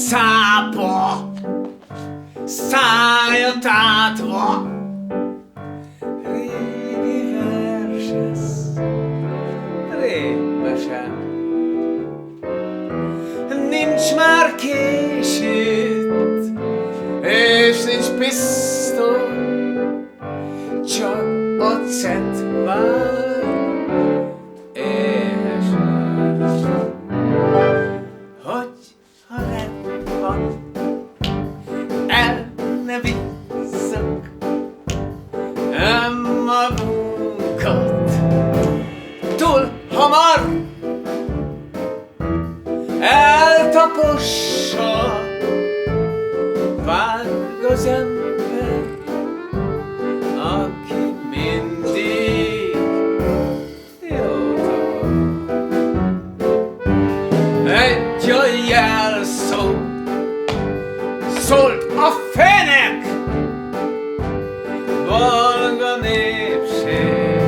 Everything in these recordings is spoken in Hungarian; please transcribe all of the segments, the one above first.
Cápa szájat átva régi versesz répesen. Nincs már késít, és nincs pisztoly, csak a cetvár éhesen. Hogy ha lett van, el ne visszak önmagunkat túl hamar eltapossa, vág az ember, aki mindig jó akar. Egy a jelszó szólt a fenek, Valga népség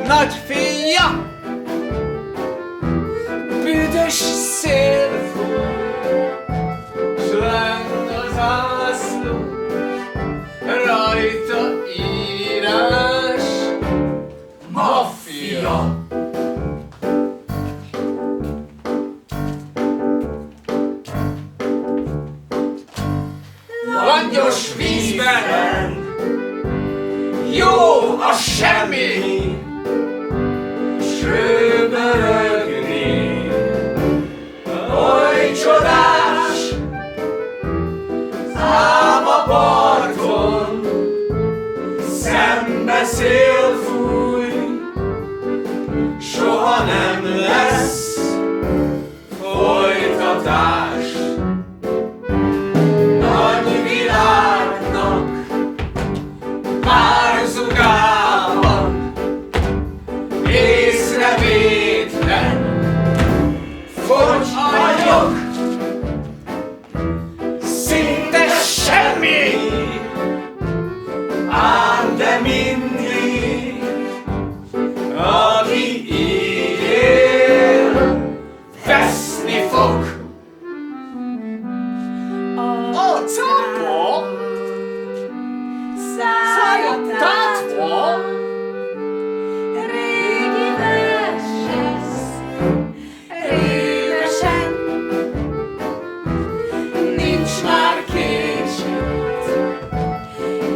nagy fia, büdös szél fúj, s leng a zászló, rajta írás, maffia. Langyos vízben jó a semmi, s röbörögni oly csodás, ám a parton szembe szél fúj, soha nem lesz folytatás. Nagy világnak árzugában észrevétlen fogy a jog, szinte semmi, ám de mindig, aki így él, veszni fog. A cápa szájat tátva régi versesz rémesen. nincs már későt,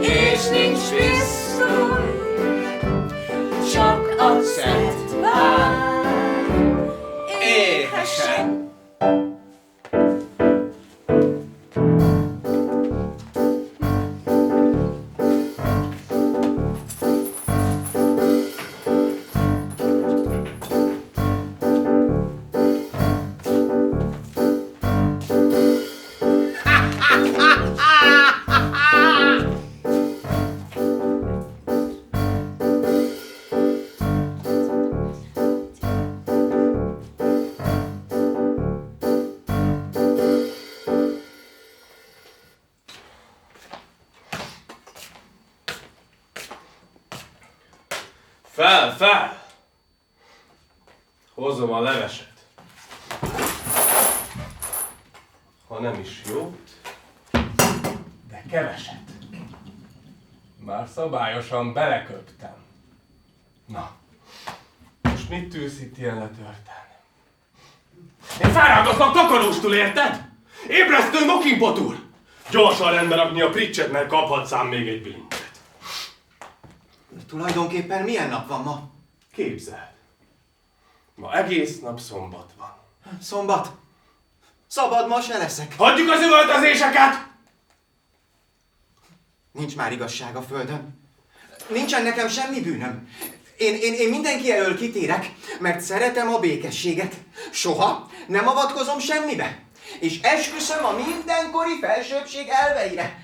és nincs pisztoly, csak a cetvár éhesen. Fel! Hozom a leveset. Ha nem is jót, de keveset. Már szabályosan beleköptem. Na, most mit tűz itt ilyen letörten? Én felrángatlan takaróstul, érted? Ébresztő Mokinpot úr! Gyorsan rendbe rakni a pricset, mert kaphatsz ám még egy bilincset. Tulajdonképpen milyen nap van ma? Képzeld. Ma egész nap szombat van. Szombat? Szabad ma se leszek. Hagyjuk az üvöltözéseket! Nincs már igazság a földön. Nincsen nekem semmi bűnöm. Én mindenki elől kitérek, mert szeretem a békességet. Soha nem avatkozom semmibe. És esküszöm a mindenkori felsőbbség elveire.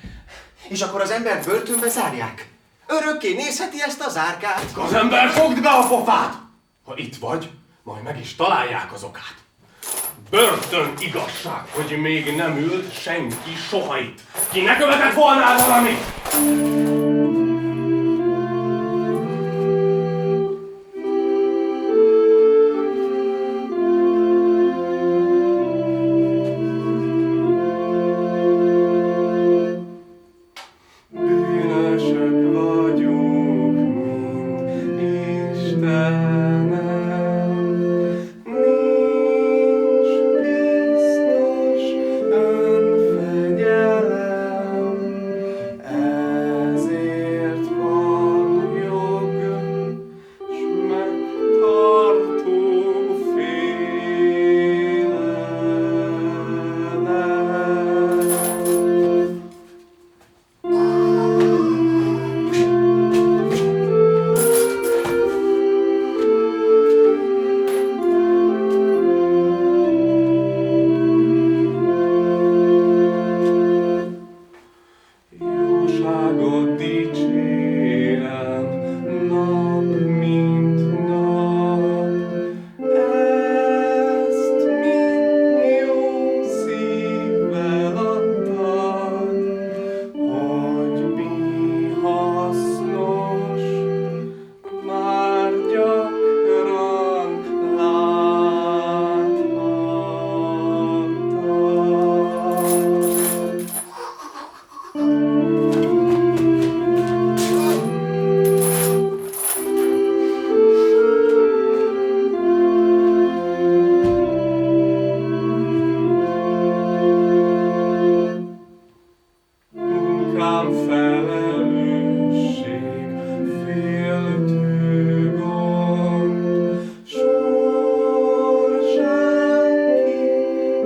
És akkor az embert börtönbe zárják. Örökké nézheti ezt az árkát. Az ember fogd be a pofát! Ha itt vagy, majd meg is találják az okát. Börtön igazság, hogy még nem ült senki soha itt. Ki ne követett volna valamit! Bűnösök vagyunk mind, Istenem. Nincs biztos önfegyelem, ezért van jog, s megtartó félelem. Jóságot dicsérem nap mint nap, ezt mind jó szívvel adtad, hogy mi hasznos, már gyakran láthattad. Munkám felelősség, féltő gond, sorsenki,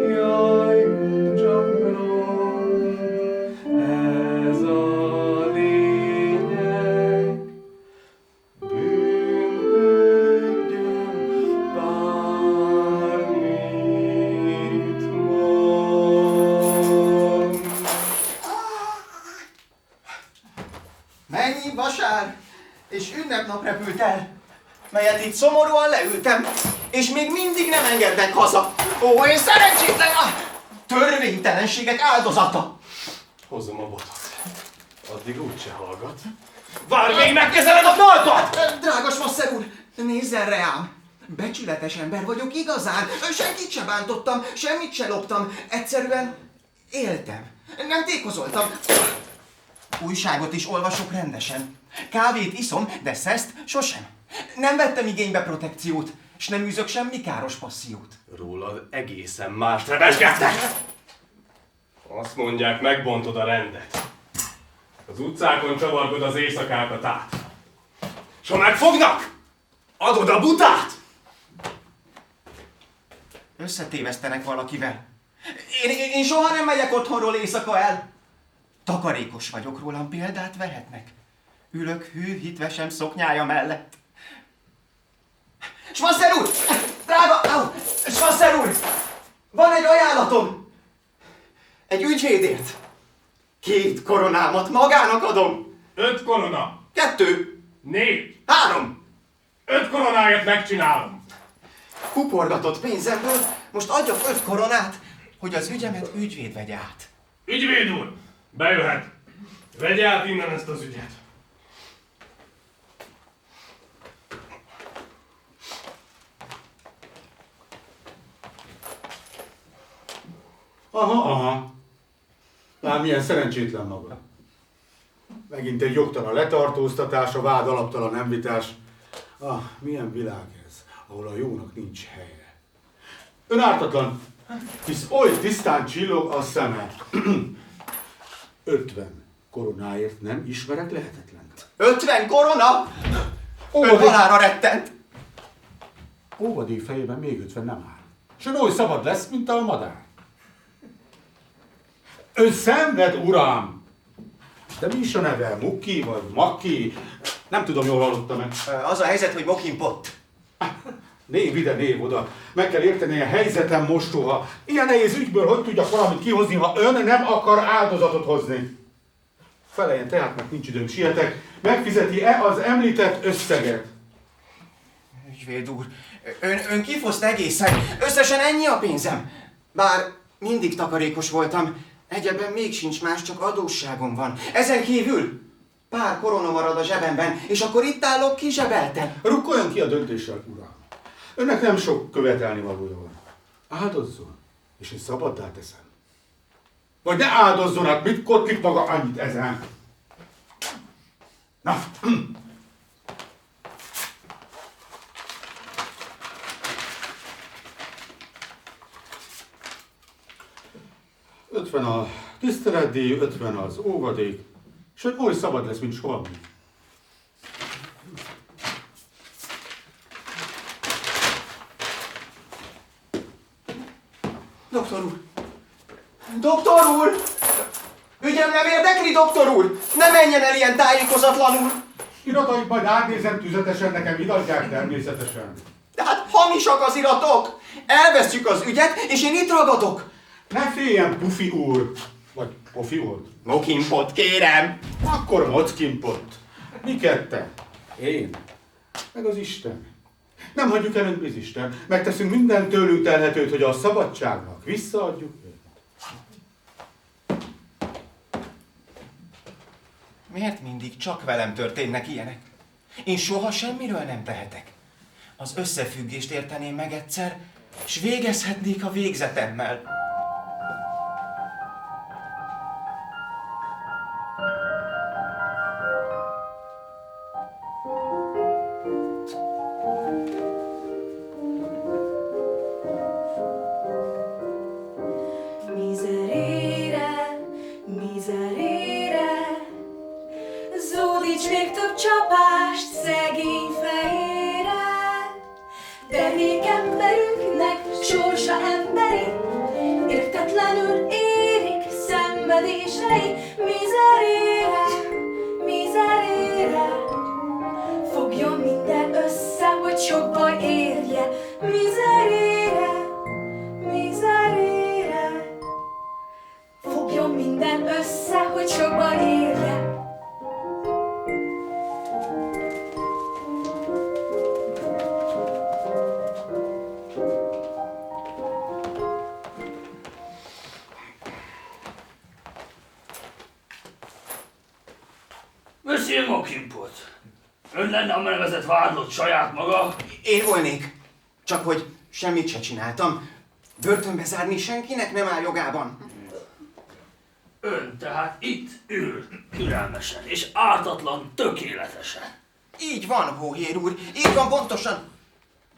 jaj, csak rossz. Ez a lényeg, bűnhődjön, bármit mond. Mennyi vasár és ünnepnap repült el, melyet itt szomorúan leültem, és még mindig nem engednek haza. Ó, én szerencsétlen a törvénytelenségek áldozata. Hozom a botot. Addig úgyse hallgat. Várj, még megkezeled a boltot! Drága Smasser úr, nézzen reám. Becsületes ember vagyok igazán. Senkit se bántottam, semmit se loptam. Egyszerűen éltem. Nem tékozoltam. Újságot is olvasok rendesen. Kávét iszom, de szeszt sosem. Nem vettem igénybe protekciót, és nem űzök semmi káros passziót. Rólad egészen mást rebesgettek! Azt mondják, megbontod a rendet. Az utcákon csavargod az éjszakákat át. S ha megfognak, adod a butát! Összetévesztenek valakivel. Én soha nem megyek otthonról éjszaka el. Takarékos vagyok, rólam példát vehetnek. Ülök hű, hitvesem szoknyája mellett. Smasser úr! Drága! Smasser úr! Van egy ajánlatom! Egy ügyvédért. 2 koronámat magának adom. 5 korona! 2, 4! 3. 5 koronáért megcsinálom! Kuporgatott pénzemből most adjak 5 koronát, hogy az ügyemet ügyvéd vegye át. Ügyvéd úr! Bejöhet! Vegye át innen ezt az ügyet! Aha. Lám milyen szerencsétlen maga. Megint egy jogtalan letartóztatás, a vád alaptalan említás. Milyen világ ez, ahol a jónak nincs helye. Ön ártatlan, hisz oly tisztán csillog a szeme. 50 koronáért nem ismerek lehetetlent. 50 korona? Ön halára rettent. Óvadék fejében még 50 nem áll. S ön oly szabad lesz, mint a madár. Ön szenved, uram! De mi is a neve? Mukki vagy Makki? Nem tudom, jól hallottam-e. Az a helyzet, hogy Mokinpott. Név ide, név oda. Meg kell érteni a helyzetem mostoha. Ilyen nehéz ügyből hogy tudjak valamit kihozni, ha ön nem akar áldozatot hozni? Feleljen tehát, mert nincs időm, sietek. Megfizeti-e az említett összeget? Ügyvéd úr, ön kifoszt egészen. Összesen ennyi a pénzem. Bár mindig takarékos voltam, egyebben még sincs más, csak adósságom van. Ezen kívül pár korona marad a zsebemben, és akkor itt állok kizsebelten. Rukkoljon ki a döntéssel, uram. Önnek nem sok követelni valója van. Áldozzon, és én szabaddá teszem. Vagy ne áldozzon, hát mit kotlik maga annyit ezen? Na, 50 a tiszteletdíj, 50 az óvadék, és hogy oly szabad lesz, mint soha még. Doktor úr! Doktor úr! Ügyem nem érdekli, doktor úr! Ne menjen el ilyen tájékozatlanul! Iratait majd átnézem tüzetesen, nekem idatják természetesen. De hát hamisak az iratok! Elvesztjük az ügyet, és én itt ragadok! Ne féljen, Pufi úr! Vagy Pofi volt? Mokinpott, kérem! Akkor Mockinpott. Mi ketten? Én. Meg az Isten. Nem hagyjuk el önt, Isten. Megteszünk minden tőlünk telhetőt, hogy a szabadságnak visszaadjuk őt. Miért mindig csak velem történnek ilyenek? Én soha semmiről nem tehetek. Az összefüggést érteném meg egyszer, és végezhetnék a végzetemmel. Miserere, miserere, zúdíts még több csapást szegény fejére. Derék emberünknek sorsa emberi, értetlenül érik szenvedései. Miserere, miserere, fogjon minden össze, hogy sok baj érje. Miserere, miserere, fogjon minden össze, hogy sok baj érje. Monsieur Mokinpott, ön lenne a nevezett vádlott saját maga? Én volnék, csak hogy semmit se csináltam. Börtönbe zárni senkinek nem áll jogában. Ön tehát itt ül, türelmesen és ártatlan, tökéletesen. Így van, hóhér úr, így van pontosan.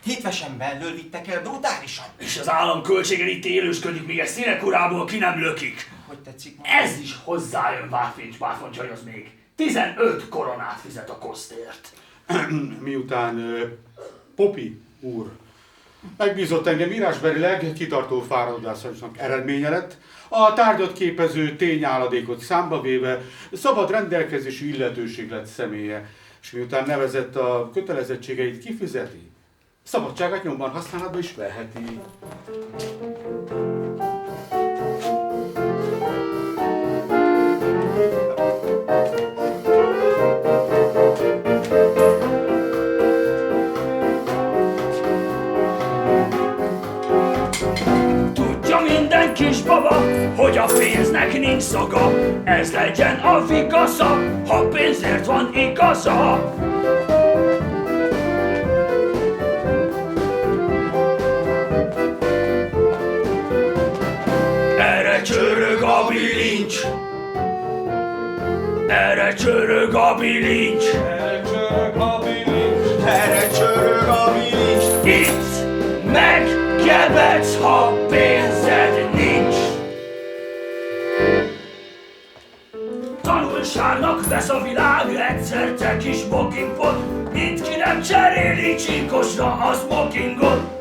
Hitvesen belől vittek el brutálisan. És az állam költségen itt élősködik, míg ezt színekurából ki nem lökik. Hogy tetszik ma? Ez is hozzájön Várfincs báfoncsajhoz még. 15 koronát fizet a kosztért. Miután Popi úr megbízott engem írásbelileg kitartó fáradozásnak eredménye lett, a tárgyat képező tényálladékot számba véve szabad rendelkezésű illetőség lett személye, és miután nevezett a kötelezettségeit kifizeti, szabadságát nyomban használatba is veheti. Minden kisbaba, hogy a pénznek nincs szaga, ez legyen a vigasza, ha pénzért van igaza. Erre csörög a bilincs, erre csörög a bilincs, erre csörög a bilincs, Erre csörög a bilincs. itt megkebedsz, ha pénzed nincs. Tanulságnak vesz a világ egyszer, te kis Mokinpott, mint ki nem cseréli csíkosra a smokingot.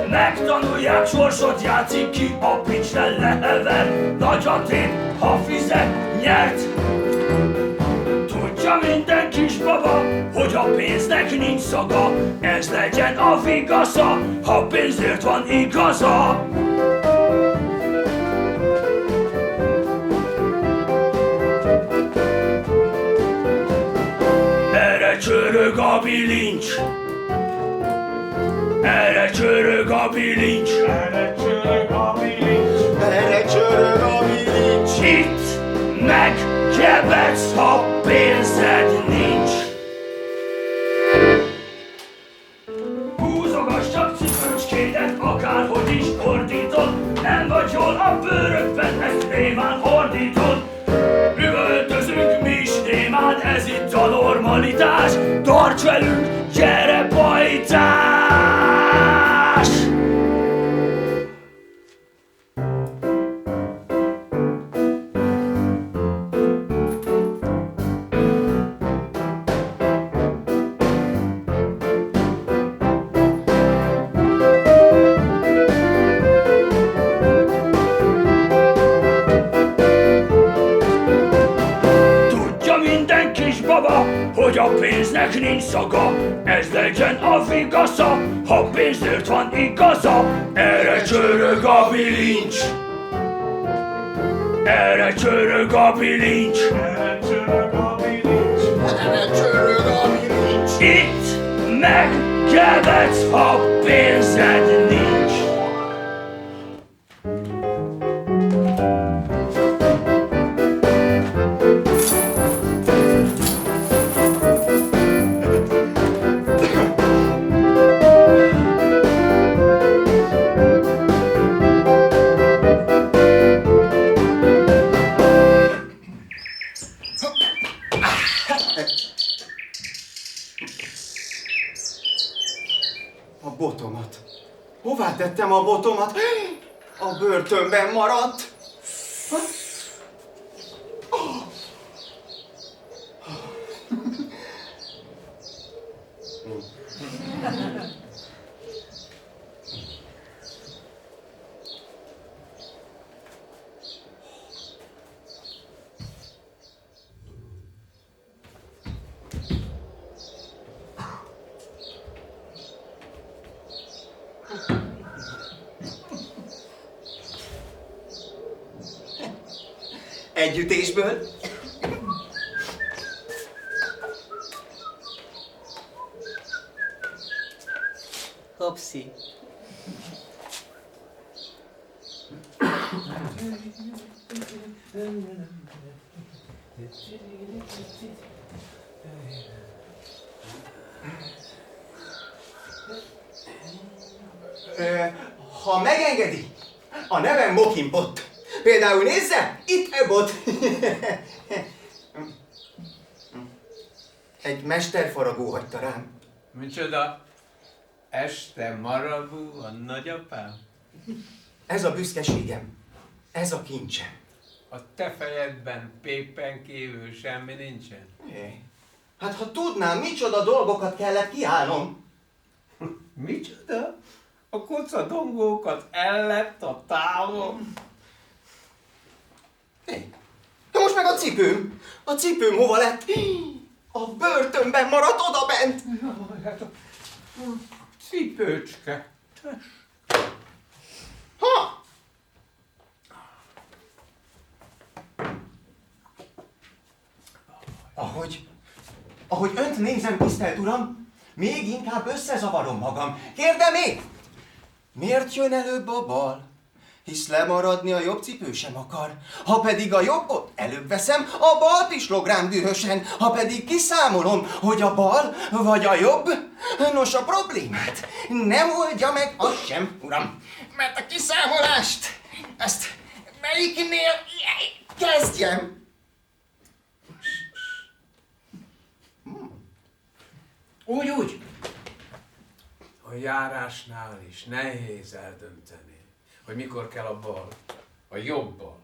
Megtanulják, sorsot játszik ki, a picslen lehever, nagy a tét, ha fizet, nyert. Tudja minden kisbaba, a pénznek nincs szaga, ez legyen a vigasza, ha pénzért van igaza. Erre csörög a bilincs, erre csörög a bilincs, erre csörög a bilincs, Erre csörög a bilincs. itt megkebedsz, ha pénzed nincs. Húzogass csak cipőcskédet, akárhogy is ordítod, nem vagy jól a bőrökben, ezt némán ordítod. Üvöltözünk mi is némán, ez itt a normalitás, tarts velünk, gyere pajtás! Hogy a pénznek nincs szaga, ez legyen a vigasza, ha pénzért van igaza. Erre csörög a bilincs, erre csörög a bilincs, erre csörög a bilincs, Erre csörög a bilincs. itt megkebedsz, ha pénzed nincs. A botomat. Hová tettem a botomat? A börtönben maradt. Együttésből. Hopszi. Ha megengedi, a nevem Mokinpott. Például nézze, itt ebot. Egy mesterfaragó hagyta rám. Micsoda? Este maragú a nagyapám? Ez a büszkeségem. Ez a kincsem. A te fejedben pépen kívül semmi nincsen? Hát ha tudnám, micsoda dolgokat kellett kiállnom. Micsoda? A kocadongókat ellett a távol? De most meg a cipőm. A cipőm hova lett? A börtönben maradt odabent. Hát a cipőcske. Ha! Ahogy önt nézem, tisztelt uram, még inkább összezavarom magam. Kérdem én, miért jön előbb a bal? Hisz lemaradni a jobb cipő sem akar. Ha pedig a jobbot előbb veszem, a bal pislog rám dühösen. Ha pedig kiszámolom, hogy a bal vagy a jobb, nos a problémát nem oldja meg az sem, uram. Mert a kiszámolást, ezt melyiknél kezdjem? Úgy. A járásnál is nehéz eldönteni, hogy mikor kell a bal, a jobbal.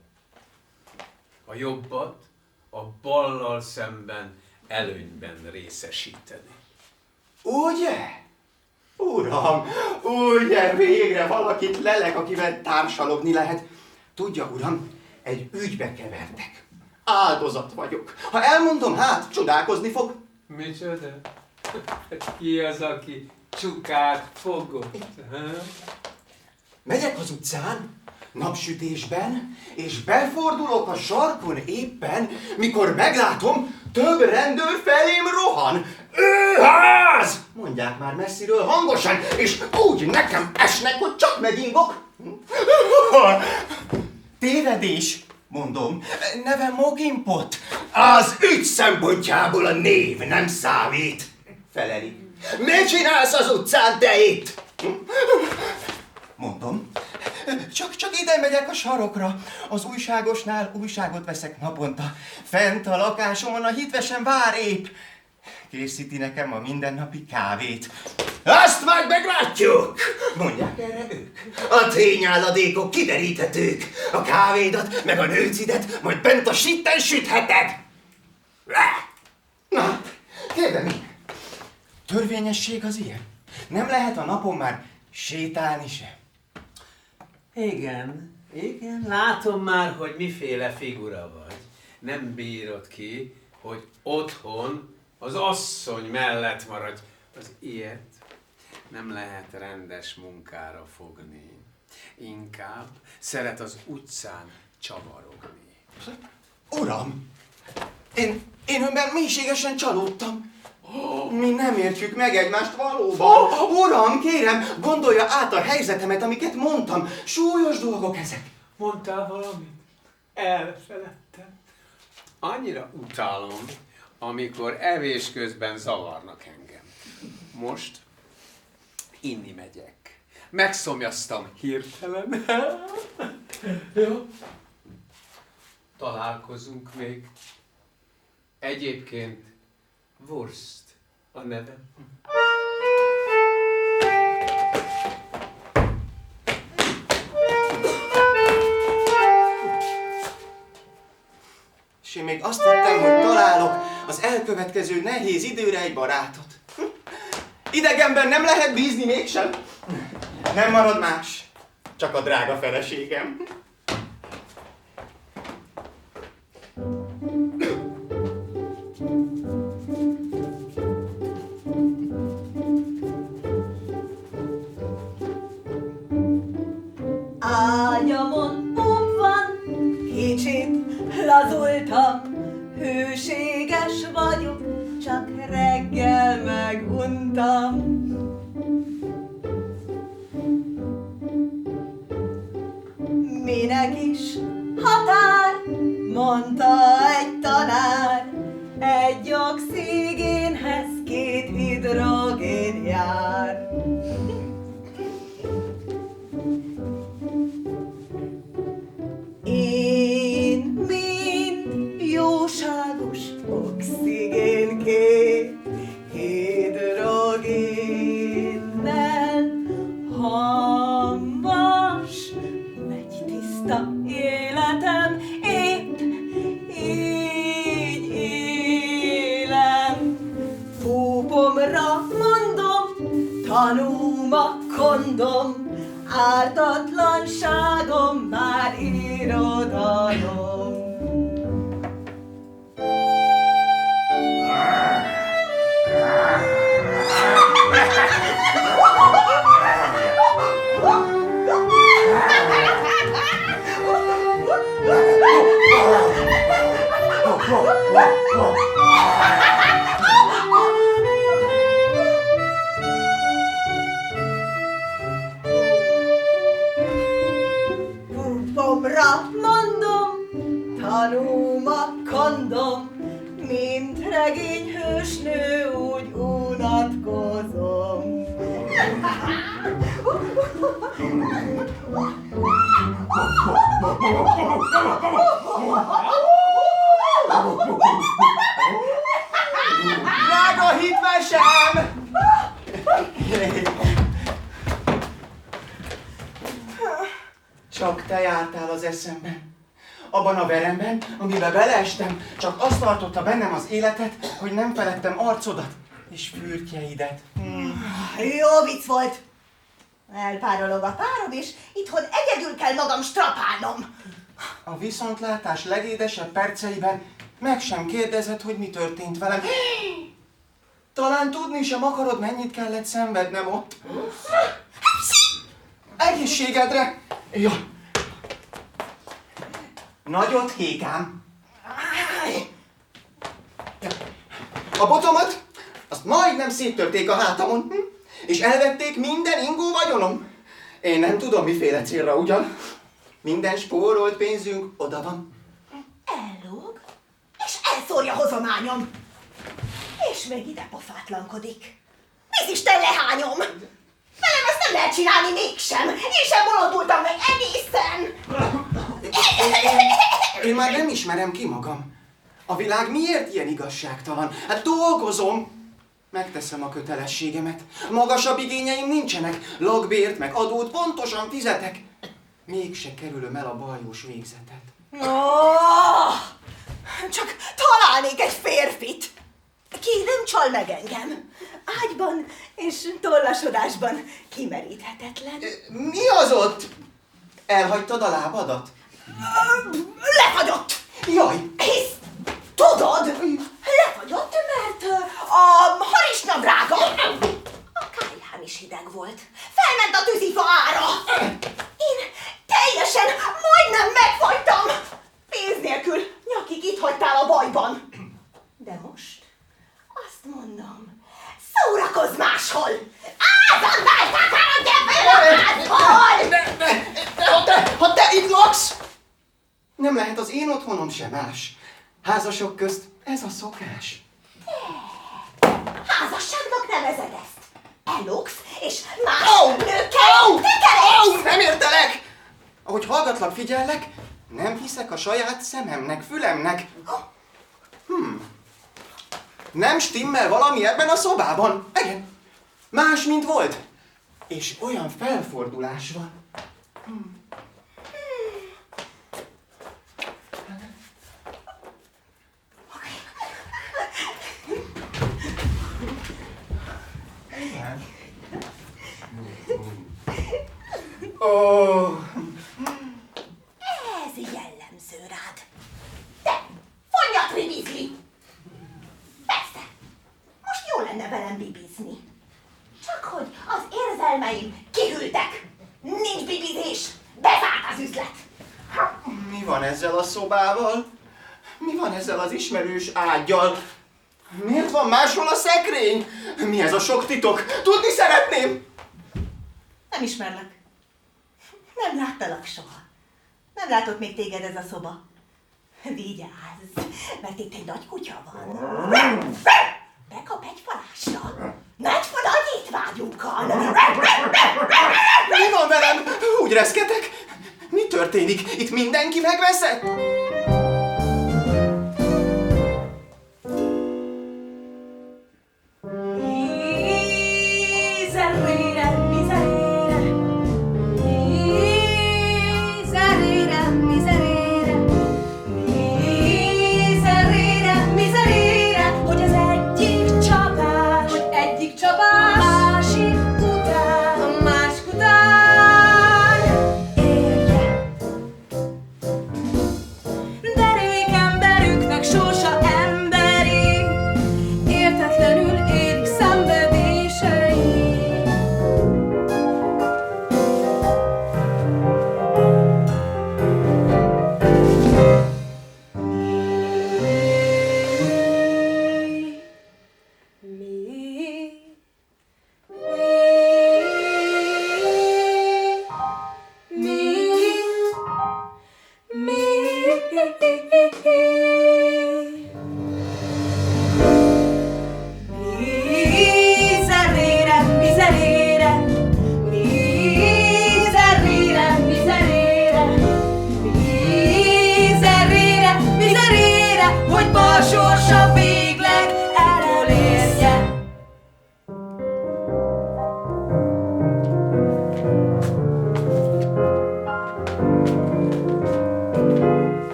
A jobbat a ballal szemben előnyben részesíteni. Ugye? Uram, ugye végre valakit lelek, akivel társalogni lehet. Tudja, uram, egy ügybe kevertek. Áldozat vagyok. Ha elmondom, hát csodálkozni fog. Micsoda? Ki az, aki csukát fogott? Ha? Megyek az utcán, napsütésben, és befordulok a sarkon éppen, mikor meglátom, több rendőr felém rohan. Őház! Mondják már messziről hangosan, és úgy nekem esnek, hogy csak megingok. Tévedés, mondom. Nevem Mokinpot. Az ügy szempontjából a név nem számít. Felelik. Mit csinálsz az utcán, te itt? Mondom. Csak ide megyek a sarokra. Az újságosnál újságot veszek naponta. Fent a lakásomon a hitvesen vár épp. Készíti nekem a mindennapi kávét. Azt majd meglátjuk! Mondják erre ők. A tényálladékok kideríthetők. A kávédat, meg a nőcidet majd bent a sitten sütheted. Na, kérdem én. Törvényesség az ilyen? Nem lehet a napon már sétálni se? Igen, látom már, hogy miféle figura vagy. Nem bírod ki, hogy otthon az asszony mellett maradj. Az ilyet nem lehet rendes munkára fogni. Inkább szeret az utcán csavarogni. Uram, én önben mélységesen csalódtam. Mi nem értjük meg egymást valóban. Uram, kérem, gondolja át a helyzetemet, amiket mondtam. Súlyos dolgok ezek. Mondtál valamit? Elfeledtem. Annyira utálom, amikor evés közben zavarnak engem. Most inni megyek. Megszomjaztam hirtelen. Jó? Találkozunk még. Egyébként Wurst a neve. És én még azt hittem, hogy találok az elkövetkező nehéz időre egy barátot. Idegenben nem lehet bízni mégsem. Nem marad más, csak a drága feleségem. Ágyamon púp van, kicsit lazultam, hűséges vagyok, csak reggel meguntam. Minek is határ, mondta egy tanár, egy oxigénhez 2 hidrogén jár. Én, mint jóságos oxigénként, hidrogénnel hamvas, megy tiszta életem, épp így élem. Púpomra mondom, tanúma kondom, ártatlanságom már irodalom. Púpomra mondom, tanúma kondom, mint regényhősnő úgy unatkozom. Drága hitvesem! Csak te jártál az eszemben. Abban a veremben, amiben beleestem, csak azt tartotta bennem az életet, hogy nem feledtem arcodat és fürtjeidet. Jó vicc volt. Elpárolog a párod, és itthon egyedül kell magam strapálnom. A viszontlátás legédesebb perceiben meg sem kérdezed, hogy mi történt velem. Talán tudni sem akarod, mennyit kellett szenvednem ott. Egészségedre! Jaj. Nagyot, Hékám. A botomat, azt majdnem széttörték a hátamon, és elvették minden ingó vagyonom. Én nem tudom, miféle célra ugyan. Minden spórolt pénzünk oda van. Ellóg, és elszórja hozományom. És még ide pofátlankodik. Bizisten lehányom! Velem ezt nem lehet csinálni mégsem! Én sem bolondultam meg egészen! Én már nem ismerem ki magam. A világ miért ilyen igazságtalan? Hát dolgozom! Megteszem a kötelességemet. Magasabb igényeim nincsenek. Lakbért meg adót pontosan fizetek. Mégse kerülöm el a bajós végzetet. Oh, csak találnék egy férfit! Ki nem csal meg engem. Ágyban és tollasodásban kimeríthetetlen. Mi az ott? Elhagytad a lábadat? Lefagyott! Jaj! Hisz, tudod, lefagyott, mert a harisnyabraga a kályhán is hideg volt. Felment a tűzifa ára. Én teljesen majdnem megfagytam. Pénz nélkül nyakig itt hagytál a bajban. De most azt mondom, szórakozz máshol! Ázadnál takarodj máshol! Ha te itt laksz, nem lehet az én otthonom sem más. Házasok közt ez a szokás. Házasságnak nevezed ezt? Ellógsz, és más nőkkel tekeredsz! Nem értelek! Ahogy hallgatlak, figyellek, nem hiszek a saját szememnek, fülemnek. Nem stimmel valami ebben a szobában. Igen, más, mint volt. És olyan felfordulás van. Igen. Ó, Ez jellemző rád. Te, fonnyat bibizli! Persze, most jó lenne velem bibizni. Csak hogy az érzelmeim kihűltek. Nincs bibizés, bezárt az üzlet. mi van ezzel a szobával? Mi van ezzel az ismerős ággyal? Miért van máshol a szekrény? Mi ez a sok titok? Tudni szeretném! Nem ismerlek. Nem láttalak soha. Nem látott még téged ez a szoba. Vigyázz, mert itt egy nagy kutya van. Bekap egy falásra. Nagy nagy étvágyunkkal. Mi van velem? Úgy reszketek? Mi történik? Itt mindenki megveszett?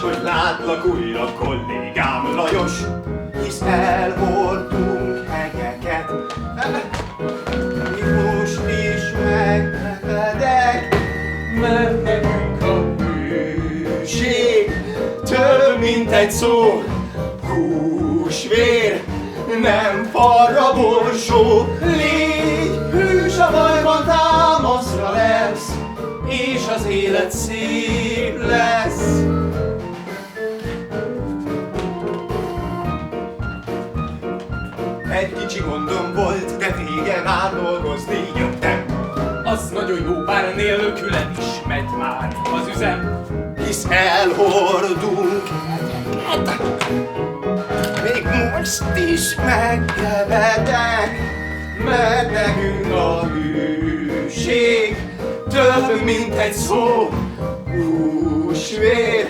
hogy látlak újra, kollégám Lajos, hisz elhordunk hegyeket. Most is meglepedek, mert nekünk a hűség több, mint egy szó. Húsvér, nem forra borsó, légy hűs a bajban, támaszra lesz, és az élet szép lesz. Egy kicsi gondom volt, de régen már dolgozni jöttem. Az nagyon jó, bár nélkülem is megy már az üzem. Hisz elhordunk heteket, még most is megkevedek, mert nekünk a hűség több, mint egy szó. Húsvér,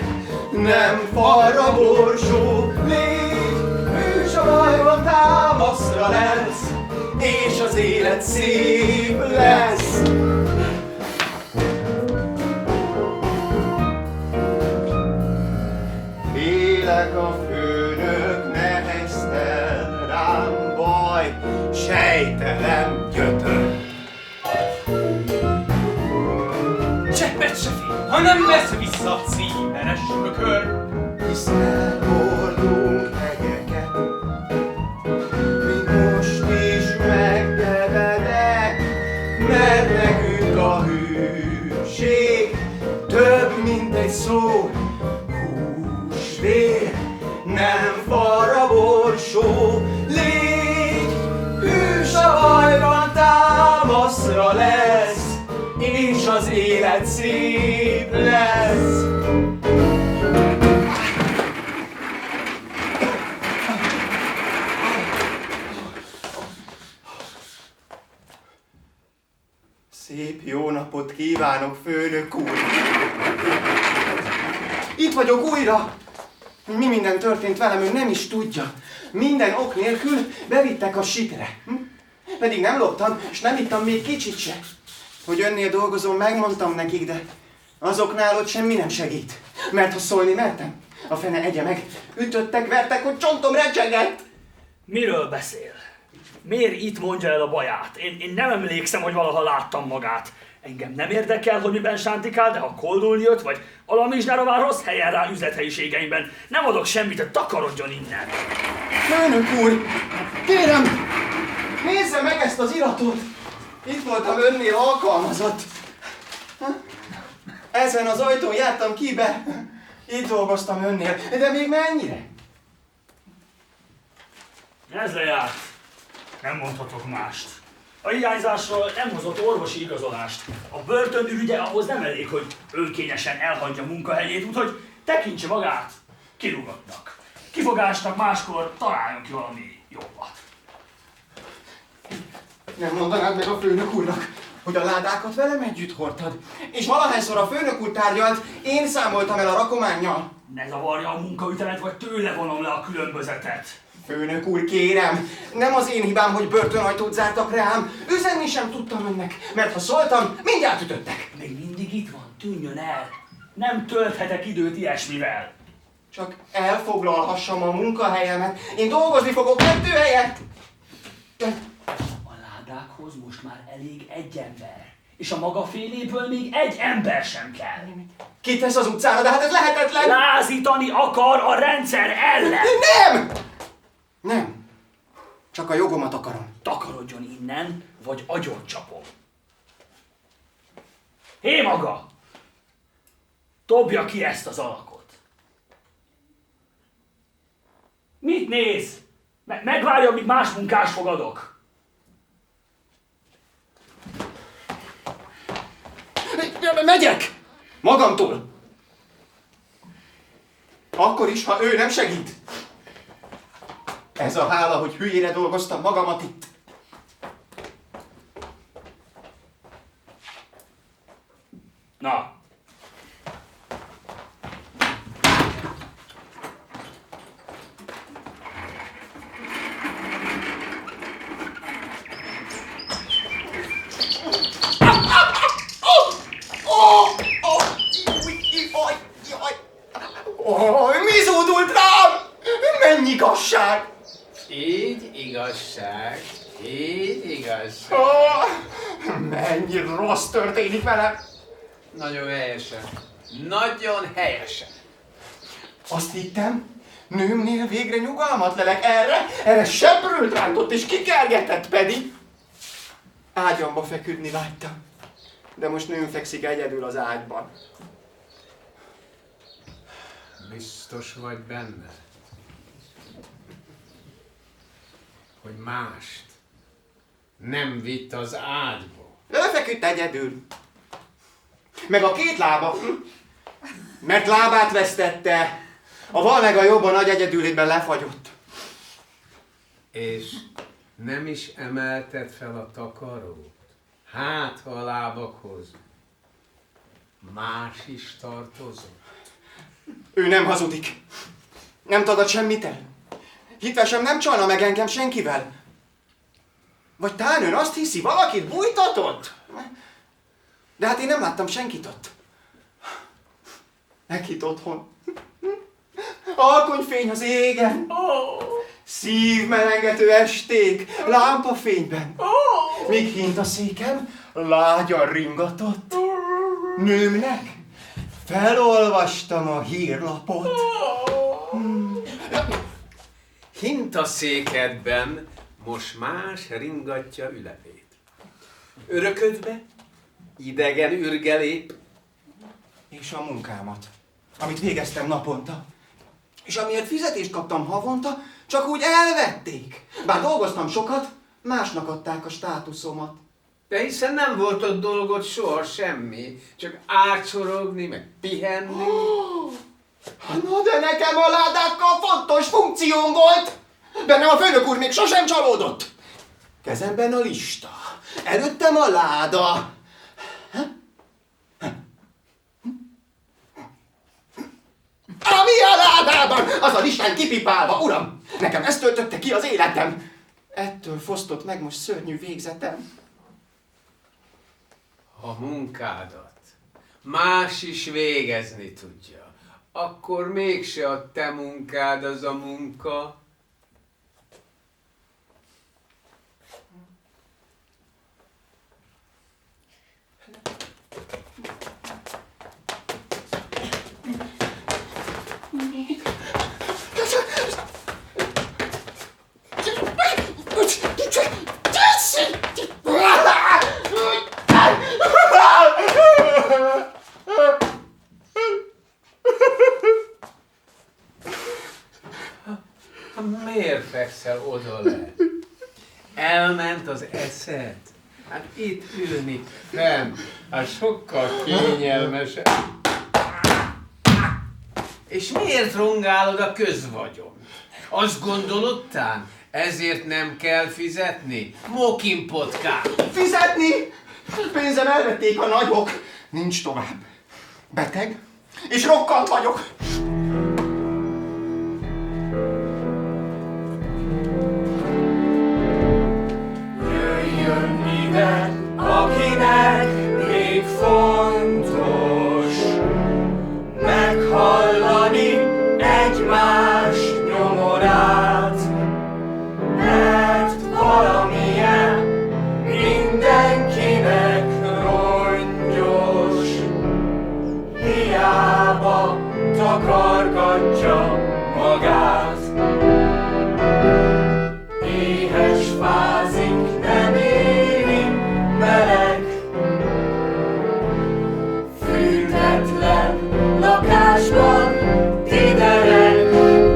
nem forra borsó, légy hűs a bajban, támaszra lesz, és az élet szép lesz. Félek a főnök, neheztel rám baj, sejtelem gyötör. Cseppet se fél, ha nem vesz vissza a címeres ökör. Hisz elhordunk hegyeket, még most is megkevedek, mert nekünk a hűség több, mint egy szó. Húsvér, nem forra borsó, légy hűs a bajban, támaszra lesz, és az élet szép lesz. Szép jó napot kívánok, főnök úr! Itt vagyok újra! Mi minden történt velem, ön nem is tudja. Minden ok nélkül bevittek a sitre. Pedig nem loptam, és nem ittam még kicsit se. Hogy önnél dolgozom, megmondtam nekik, de azoknál ott semmi nem segít. Mert ha szólni mertem, a fene egye meg. Ütöttek, vertek, hogy csontom recsegett. Miről beszél? Miért itt mondja el a baját? Én nem emlékszem, hogy valaha láttam magát. Engem nem érdekel, hogy miben sántikál, de ha koldul jött, vagy alamizsnára vár, rossz helyen rá üzlethelyiségeimben. Nem adok semmit, de takarodjon innen. Főnök úr, kérem, nézze meg ezt az iratot. Itt voltam önnél alkalmazott. Ezen az ajtón jártam ki be. Itt dolgoztam önnél, de még mennyire? Ez lejárt. Nem mondhatok mást. A hiányzásról nem hozott orvosi igazolást. A börtönürügye ahhoz nem elég, hogy önkényesen elhagyja munkahelyét, úgyhogy tekintse magát kirúgottnak. Kifogásnak máskor találjon ki valami jobbat. Nem mondanád meg a főnök úrnak, hogy a ládákat velem együtt hordtad? És valahányszor a főnök úr tárgyalt, én számoltam el a rakománnyal. Ne zavarja a munkaütemet, vagy tőle vonom le a különbözetet. Főnök úr, kérem, nem az én hibám, hogy börtönajtót zártak rám. Üzenni sem tudtam önnek, mert ha szóltam, mindjárt ütöttek. Még mindig itt van, tűnjön el. Nem tölthetek időt ilyesmivel. Csak elfoglalhassam a munkahelyemet. Én dolgozni fogok 2 helyet. A ládákhoz most már elég egy ember. És a maga féléből még egy ember sem kell. Ki tesz az utcára, de hát ez lehetetlen. Lázítani akar a rendszer ellen. Nem! Nem. Csak a jogomat akarom. Takarodjon innen, vagy agyon csapom. Hé maga! Dobja ki ezt az alakot. Mit néz? Megvárja, míg más munkás fogadok. Megyek! Magamtól! Akkor is, ha ő nem segít. Ez a hála, hogy hülyére dolgoztam magamat itt. Na. mennyi igazság! Így igazság, így igazság. Mennyi rossz történik velem! Nagyon helyesen. Nagyon helyesen. Azt hittem, nőmnél végre nyugalmat lelek, erre seprőt rántott és kikergetett, pedig ágyamba feküdni vágytam. De most nőm fekszik egyedül az ágyban. Biztos vagy benne, hogy mást nem vitt az ágyba. Ő feküdt egyedül. Meg a két lába. Mert lábát vesztette. A bal meg a jobb a nagy egyedülében lefagyott. És nem is emelted fel a takarót? Hát, ha a lábakhoz más is tartozott. Ő nem hazudik. Nem tagad semmit el. Hitve sem nem csalna meg engem senkivel. Vagy tán ön azt hiszi, valakit bújtatott? De hát én nem láttam senkit ott. Nekit otthon. Alkonyfény az égen. Szívmelengető esték, lámpafényben. Míg hint a székem lágyan ringatott. Nőmnek felolvastam a hírlapot. Hint a székedben most más ringatja ülepét. Öröködbe idegen ürgelép. És a munkámat, amit végeztem naponta, és amiért fizetést kaptam havonta, csak úgy elvették. Bár dolgoztam sokat, másnak adták a státuszomat. De hiszen nem volt ott dolgod soha semmi, csak átsorogni, meg pihenni. Na de nekem a ládákkal fontos funkcióm volt! Bennem a főnök úr még sosem csalódott! Kezemben a lista, előttem a láda. Ami a ládában, az a listán kipipálva, uram! Nekem ezt töltötte ki az életem. Ettől fosztott meg most szörnyű végzetem. Ha munkádat más is végezni tudja, akkor mégse a te munkád az a munka. Miért fekszel oda le? Elment az eszed? Hát itt ülni fenn, hát sokkal kényelmesebb. És miért rongálod a közvagyon? Azt gondolod tán, ezért nem kell fizetni? Mokinpotkát! Fizetni? Pénzem elvették a nagyok. Nincs tovább. Beteg és rokkant vagyok. Jöjjön ide, akinek még fontos meghallani egymás nyomorát, mert valamilyen mindenkinek rongyos, hiába takargatja magát. Éhes fázik, nem éri meleg, fűtetlen lakásban tidereg.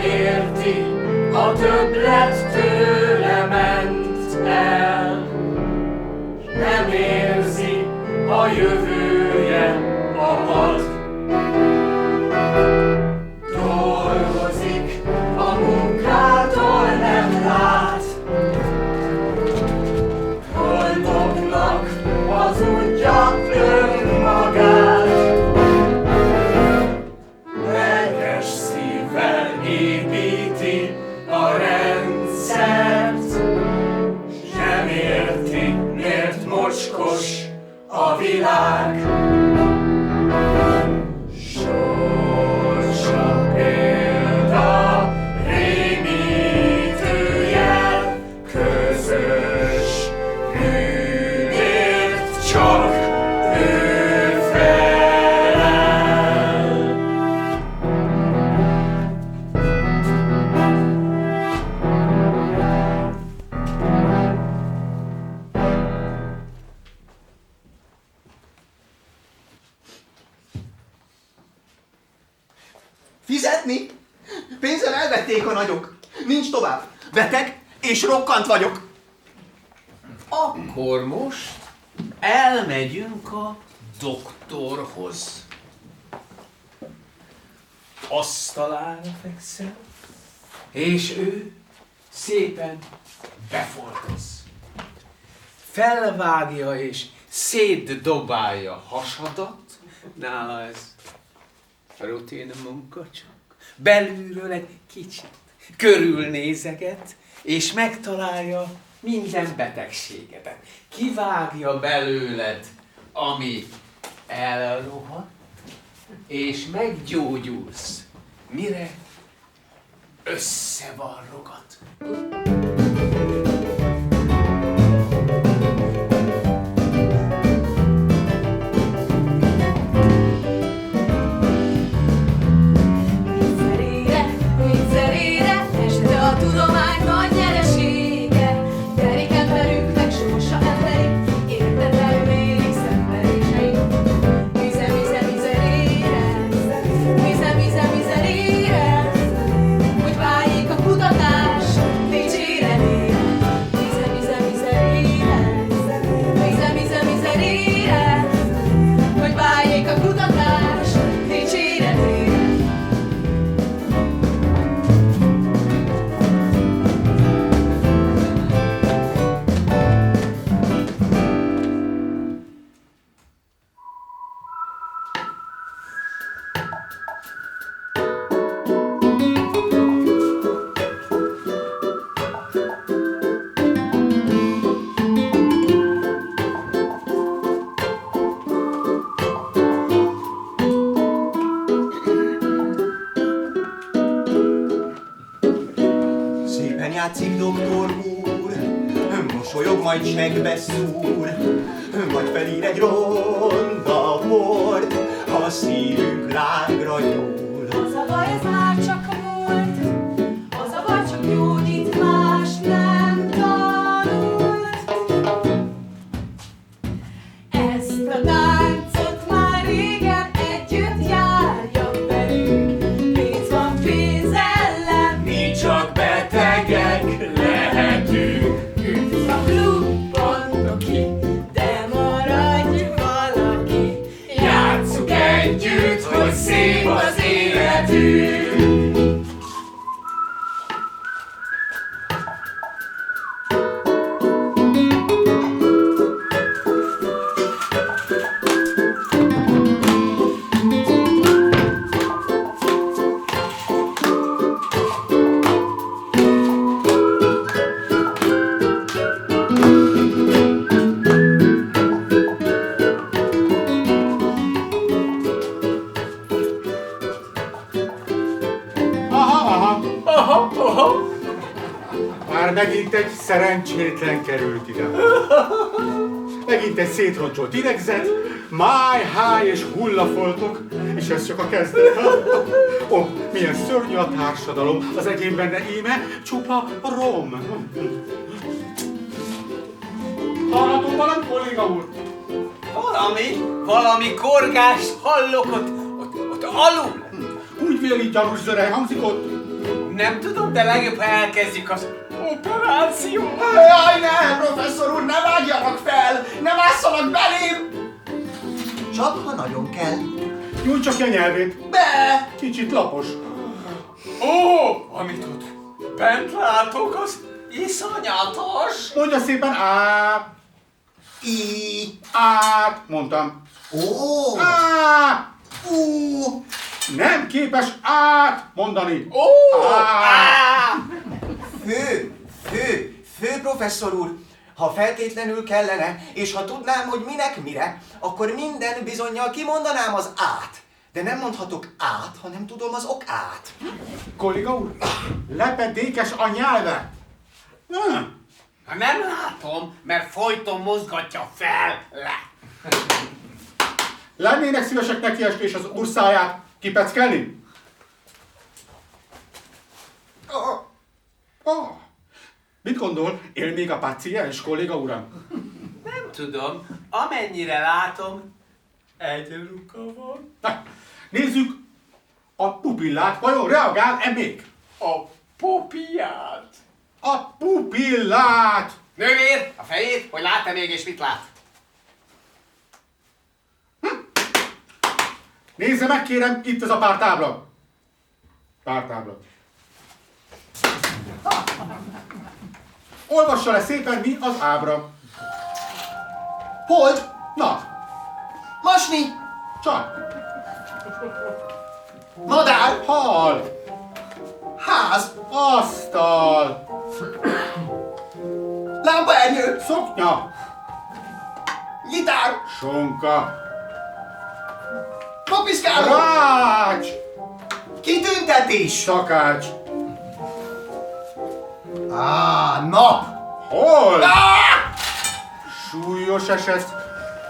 érti, a többlet tőle ment el. Nem érzi, a jövője apad. Dolgozik, a munkától nem lát. Boldognak hazudja önmagát. Lelkes szívvel építi a rendszert. Nem érti, miért mocskos a világ. Sorsa példa, rémítő jel, közös bűnért csak ő felel. Fizetni? Pénzem elvették a nagyok. Nincs tovább. Beteg és rokkant vagyok. Akkor most elmegyünk a doktorhoz. Asztalára fekszel, és ő szépen befoltoz. Felvágja és szétdobálja a hasadat. Nála ez rutin munka csak. Belülről egy kicsit körülnézeget, és megtalálja minden betegségedet. Kivágja belőled, ami elrohadt, és meggyógyulsz, mire összevarrogat. Mindszerére este a tudomány nagy nyeresége. Terik emberünknek sorsa emberi, értetlenül szenvedései. Mizerére, hogy váljék a kutatás dicséretére. Mizerére, hogy váljék a kutatás dicséretére. Szépen játszik doktor úr, mosolyog, majd segbe szúr, majd felír egy ronda bort, a szívünk lángra nyúl. Az a baj, ez már csak a múlt, az a baj, csak gyógyít, más nem tanult. Ezt a táncot már régen együtt járja velünk, pénz van, pénz ellen, Mi csak betegek lehetünk. üdv a klubban, ki, de maradj valaki. Játsszuk együtt, hogy szép az életünk. Már megint egy szerencsétlen került ide. Megint egy szétroncsolt idegzet, máj, háj és hullafoltok, és ez csak a kezdet. Ó, milyen szörnyű a társadalom, az egyén benne íme csupa rom. Hallható valami, kolléga úr? Valami korgást hallok ott alul. Úgy véli, gyanús zörej hangzik ott? Nem tudom, de legjobb, ha elkezdjük az operációt. Jaj, ne, professzor úr, ne vágjanak fel! Ne másszanak belém! Csak, ha nagyon kell. Nyújtsa ki a nyelvét. Be! Kicsit lapos. Ó, amit ott bent látok, az iszonyatos. Mondja szépen át. I. Át, mondtam. Ó. Át. Ú. Nem képes át mondani. Ó, Át. Fő professzor úr, ha feltétlenül kellene, és ha tudnám, hogy minek mire, akkor minden bizonnyal kimondanám az át. De nem mondhatok át, ha nem tudom az okát. Kolléga úr, lepedékes a nyelve. nem látom, mert folyton mozgatja fel, le. Lennének szívesek nekiesni és az úr száját kipeckelni? Mit gondol, él még a páciens, kolléga uram? Nem tudom, amennyire látom, egy ruka van. Na, nézzük a pupillát, vajon reagál-e még? A popiát. A pupillát! Nővér, a fejét, hogy lát-e még és mit lát? Nézze meg, kérem, itt ez a pártábla. Pártábla. Olvassa le szépen, mi az ábra. Hold! Na, Masni! csak. Madár! Hal. Ház! Asztal. Lámpaernyő! Szoknya. Gitár! Sonka. Papiszkáló! Rács. Kitüntetés! Szakács. Nap! Hol? Súlyos eset.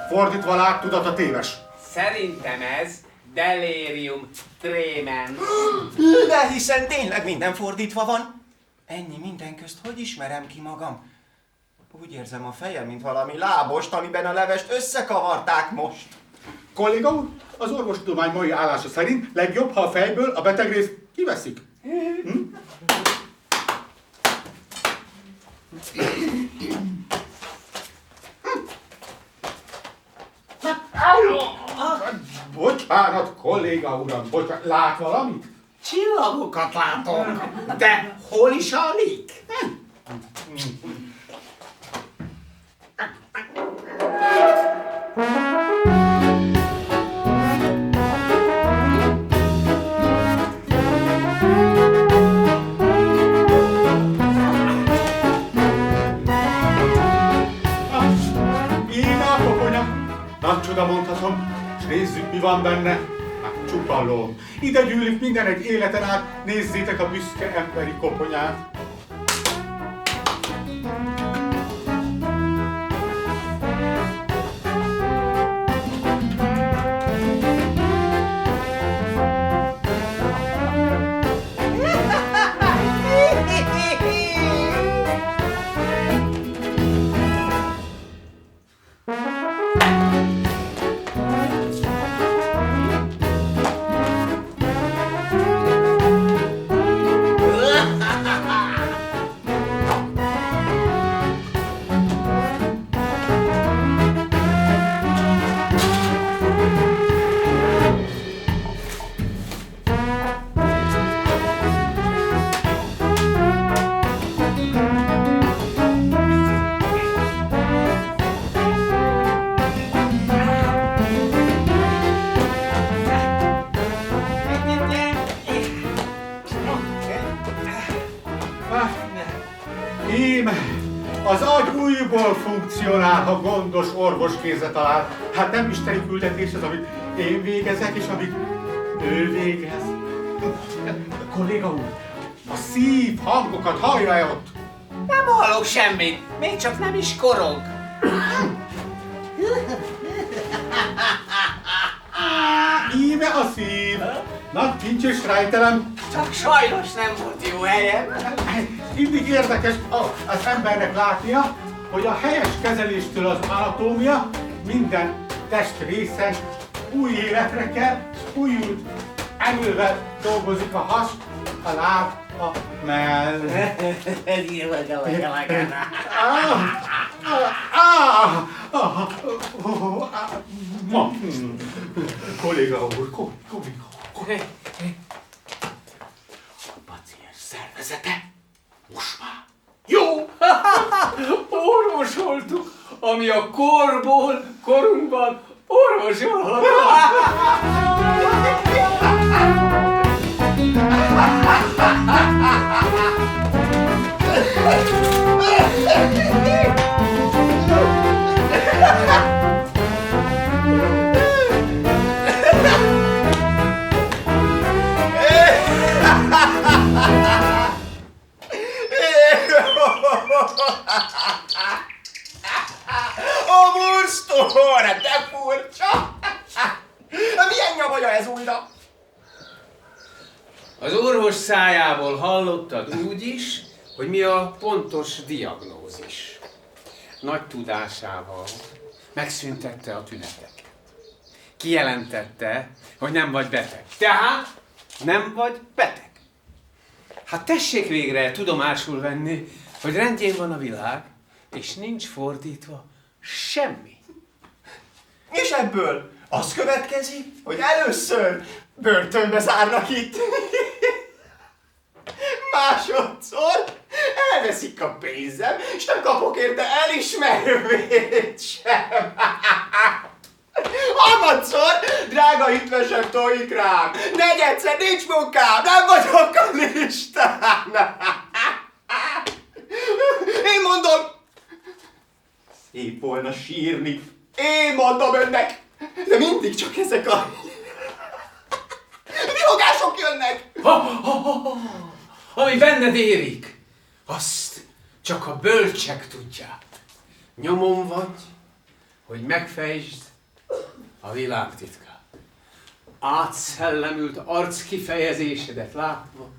Fordítva lát, tudata téves. Szerintem ez delirium tremens. De hiszen tényleg minden fordítva van. Ennyi minden közt hogy ismerem ki magam? Úgy érzem a fejem, mint valami lábost, amiben a levest összekavarták most. Kolléga úr, az orvostudomány mai állása szerint legjobb, ha a fejből a betegrészt kiveszik. Bocsánat, kolléga uram, bocsánat, lát valamit? Csillagokat látok, de hol is alig? Íme a koponya. Nagy csoda mondhatom, és nézzük, mi van benne. Hát csupa lom. Ide gyűlik minden egy életen át, nézzétek a büszke emberi koponyát. Íme, az agy újból funkcionál, ha gondos orvoskézre talál. Hát nem isteni küldetés az, amit én végezek, és amit ő végez. Kolléga úr, a szív hangokat hallja-e ott? Nem hallok semmit, még csak nem is korog. Íme a szív. Nagy kincs és rejtelem. Csak sajnos nem volt jó helyem. Mindig érdekes az embernek látnia, hogy a helyes kezeléstől az anatómia minden testrészen új életre kell, újult erővel dolgozik a has, a láb, Kolléga úr, kolléga úr. A paciens szervezete most már jó! Orvosoltuk, ami a korból, korunkban orvosolható. A murstor, de furcsa! Milyen nyavaja ez újra? Az orvos szájából hallottad úgy is, hogy mi a pontos diagnózis. Nagy tudásával megszüntette a tüneteket. Kijelentette, hogy nem vagy beteg. Tehát nem vagy beteg. Hát tessék végre tudomásul venni, hogy rendjén van a világ, és nincs fordítva semmi. És ebből az következik, hogy először börtönbe zárnak itt. Másodszor elveszik a pénzem, és nem kapok érte elismerőt sem. Harmadszor drága hitvesem tojik rám. Negyedszer nincs munkám, nem vagyok a listán. Én mondom, szép volna sírni. Én mondom önnek, de mindig csak ezek a vihogások jönnek. Ami benned érik, azt csak a bölcsek tudják. Nyomon vagy, hogy megfejtsd a világ titkát. Átszellemült arc kifejezésedet látva,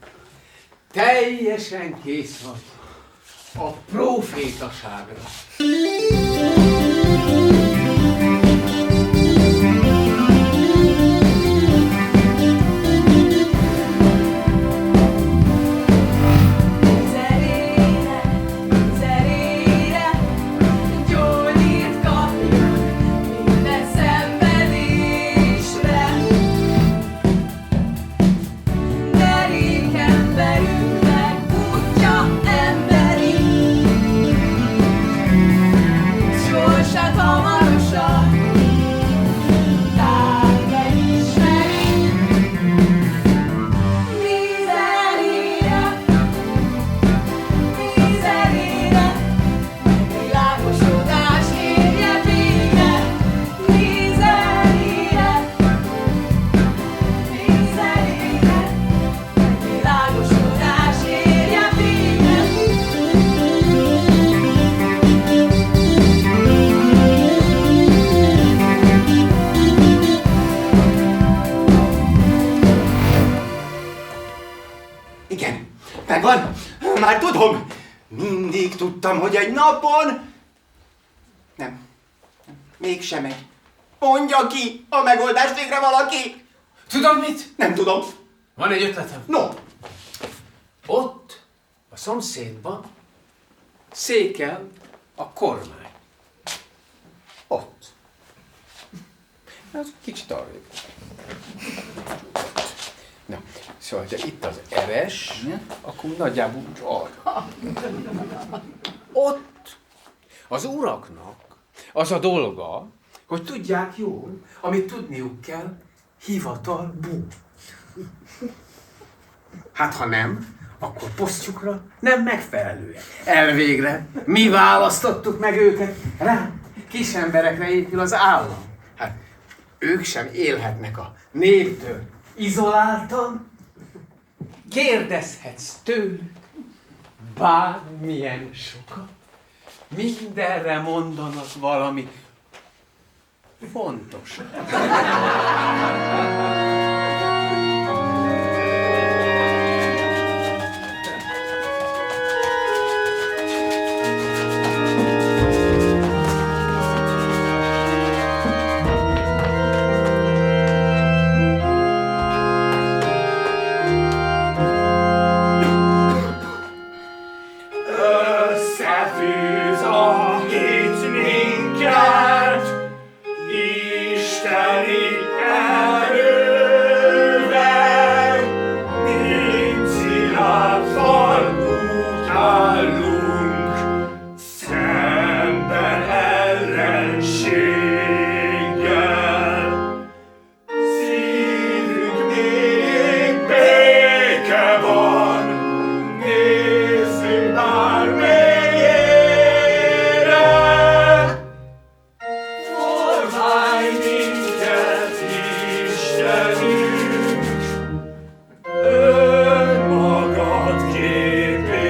teljesen kész vagy a profétaságra. Megvan, már tudom. Mindig tudtam, hogy egy napon... Nem, mégsem megy. Mondja ki a megoldást végre valaki. Tudod mit? Nem tudom. Van egy ötletem. No. Ott, a szomszédban székel a kormány. Ott. Ez kicsit arrébb. Na, szóval, ha itt az eres, akkor nagyjából úgy arra. Ott az uraknak az a dolga, hogy tudják jól, amit tudniuk kell, hivatalból. Hát ha nem, akkor posztjukra nem megfelelőek. Elvégre mi választottuk meg őket rá. Kis emberekre épül az állam. Hát ők sem élhetnek a néptől izoláltan. Kérdezhetsz tőlük bármilyen sokat. Mindenre mondanak valami fontos. isteni erővel, mint szilárd fal úgy állunk, szemben ellenséggel. Szívünk még béke van, nézzünk bármennyire. Formálj minket, Istenünk, önmagad képére.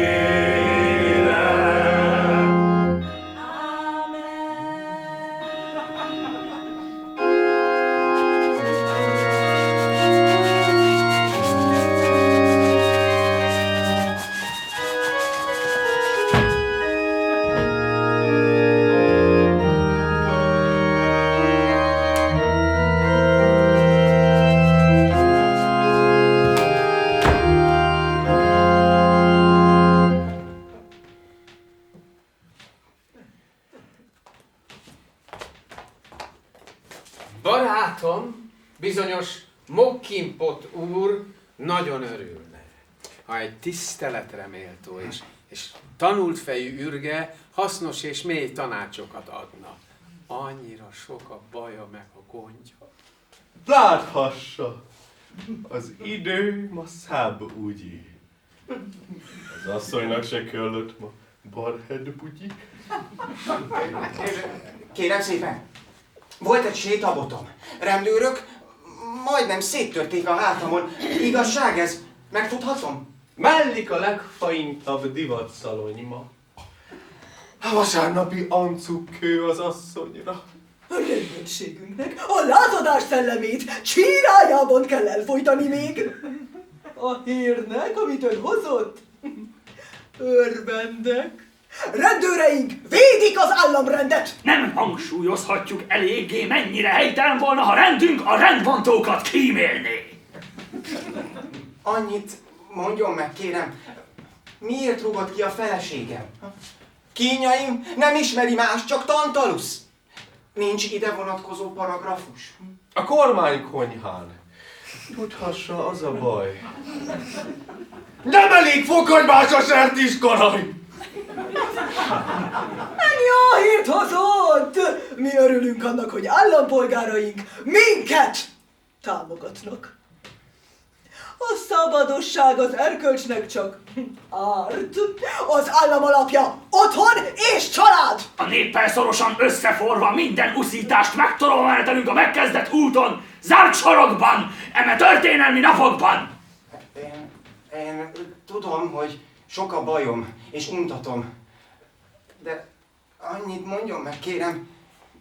Barátom, bizonyos Mockinpot úr nagyon örülne, ha egy tiszteletre méltó és tanult fejű ürge hasznos és mély tanácsokat adna. Annyira sok a baja meg a gondja. Láthassa, az idő ma szább úgyi. Az asszonynak se kellett ma barhed bugyi. Kérem szépen, volt egy sétabotom. Rendőrök majdnem széttörték a hátamon. Igazság ez? Megtudhatom? Mellik a legfaintabb divatszalony ma. A vasárnapi ancukkő az asszonyra. A rendőrségünknek a lázadás szellemét csírájában kell elfolytani még. A hírnek, amit ön hozott, örvendek. Rendőreink védik az államrendet! Nem hangsúlyozhatjuk eléggé, mennyire helytelen volna, ha rendünk a rendbontókat kímélné. Annyit mondjon meg, kérem, miért rúgott ki a feleségem? Kínjaim nem ismeri más, csak Tantalusz. Nincs ide vonatkozó paragrafus. A kormánykonyhán. Tudhassa, az a baj. Nem elég fokhagymás a sertiskaraj! Jó hírt hozott! Mi örülünk annak, hogy állampolgáraink minket támogatnak. A szabadosság az erkölcsnek csak árt. Az állam alapja otthon és család! A néppel szorosan összeforva minden uszítást megtorolva menetelünk a megkezdett úton, zárt sorokban, eme történelmi napokban. Én tudom, hogy sok a bajom, és untatom. De annyit mondjon meg, kérem,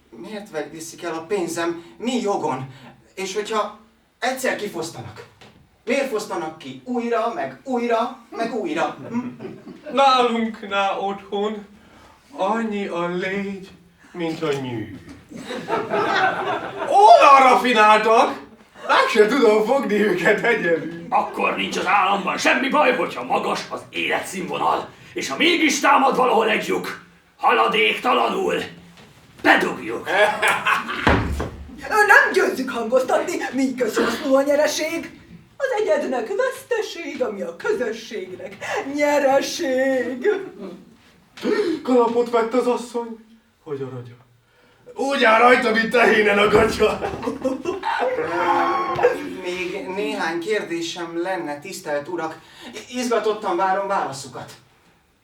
miért viszik el a pénzem, mi jogon? És hogyha egyszer kifosztanak, miért fosztanak ki újra, meg újra, meg újra? Nálunknál otthon annyi a légy, mint a nyű. Olyan rafináltak, meg se tudom fogni őket egyedül. Akkor nincs az államban semmi baj, hogyha magas az életszínvonal, és ha mégis támad valahol egy lyuk, haladéktalanul bedugjuk. Nem győzzük hangoztatni, mi közhasznú a nyereség. Az egyednek veszteség, ami a közösségnek nyereség. Kalapot vett az asszony, hogy aranyja. Úgy áll rajta, mint tehénen a gatya. Még néhány kérdésem lenne, tisztelt urak. Izgatottan várom válaszukat.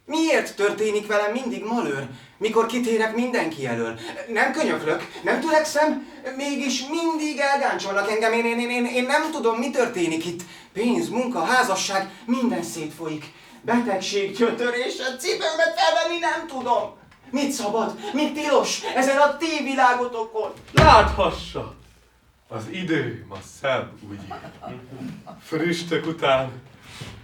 Miért történik velem mindig malőr, mikor kitérek mindenki elől? Nem könyöklök, nem törekszem, mégis mindig elgáncsolnak engem. Én nem tudom, mi történik itt. Pénz, munka, házasság, minden szétfolyik. Betegség, gyötörés, a cipőmet felvenni nem tudom. Mit szabad, mit tilos ezen a ti világotokon? Láthassa, az idő ma szebb, úgy. Früstök után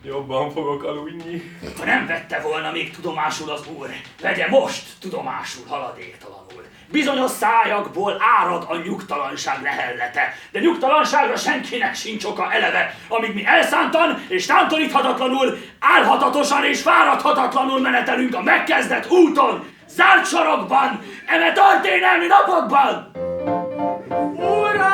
jobban fogok aludni. Ha nem vette volna még tudomásul az úr, vegye most tudomásul haladéktalanul. Bizonyos szájakból árad a nyugtalanság lehellete, de nyugtalanságra senkinek sincs oka eleve, amíg mi elszántan és tántoríthatatlanul, álhatatosan és fáradhatatlanul menetelünk a megkezdett úton, zárt sorokban, eme történelmi napokban! Ura!